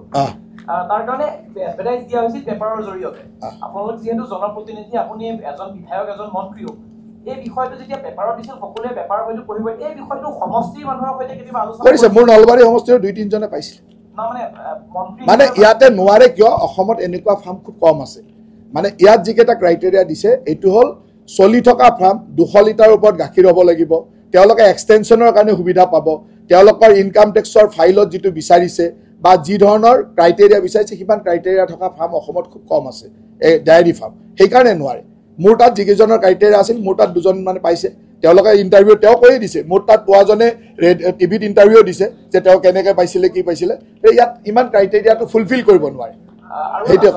[SPEAKER 4] তাৰ কাৰণে এডভাৰটাইজ দিয়া হৈছিল পেপাৰৰ জৰিয়তে আপোনালোক যিহেতু জনপ্ৰতিনিধি আপুনি এজন বিধায়ক এজন মন্ত্ৰীও এই বিষয়টো যেতিয়া পেপাৰত দিছিল সকলোৱে পেপাৰ হয়তো পঢ়িব এই বিষয়টো সমষ্টিৰ মানুহৰ সৈতে কেতিয়াবা আলোচনা কৰিছে
[SPEAKER 1] মোৰ নলবাৰী সমষ্টিৰ 2-3 জনে পাইছিল মানে ইয়াতে নোৱাৰে কিয় অসমত এনেকুৱা ফাৰ্ম খুব কম আছে মানে ইয়াত যিকেইটা ক্ৰাইটেৰিয়া দিছে এইটো হ'ল চলি থকা ফাৰ্ম 200 লিটাৰৰ ওপৰত গাখীৰ হ'ব লাগিব তেওঁলোকে এক্সটেনশ্যনৰ কাৰণে সুবিধা পাব তেওঁলোকৰ ইনকাম টেক্সৰ ফাইলত যিটো বিচাৰিছে বা যি ধৰণৰ ক্ৰাইটেৰিয়া বিচাৰিছে সিমান ক্ৰাইটেৰিয়া থকা ফাৰ্ম অসমত খুব কম আছে এই ডায়েৰী ফাৰ্ম সেইকাৰণে নোৱাৰে মোৰ তাত যিকেইজনৰ ক্ৰাইটেৰিয়া আছিল মোৰ তাত 2জন মানে পাইছে তেওঁলোকে ইণ্টাৰভিউ তেওঁ কৈয়ে দিছে মোৰ তাত পোৱাজনে টিভিত ইণ্টাৰভিউ দিছে যে তেওঁ কেনেকৈ পাইছিলে কি পাইছিলে ইয়াত ইমান ক্ৰাইটেৰিয়াটো ফুলফিল কৰিব নোৱাৰে সেইটোৱে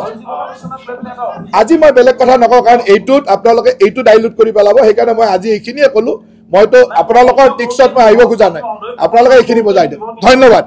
[SPEAKER 1] আজি মই বেলেগ কথা নকওঁ কাৰণ এইটোত আপোনালোকে এইটো ডাইলুট কৰি পেলাব সেইকাৰণে মই আজি এইখিনিয়ে ক'লো মইতো আপোনালোকৰ টিক্সত মই আহিব খোজা নাই আপোনালোকে এইখিনি বজাই দিয়ক ধন্যবাদ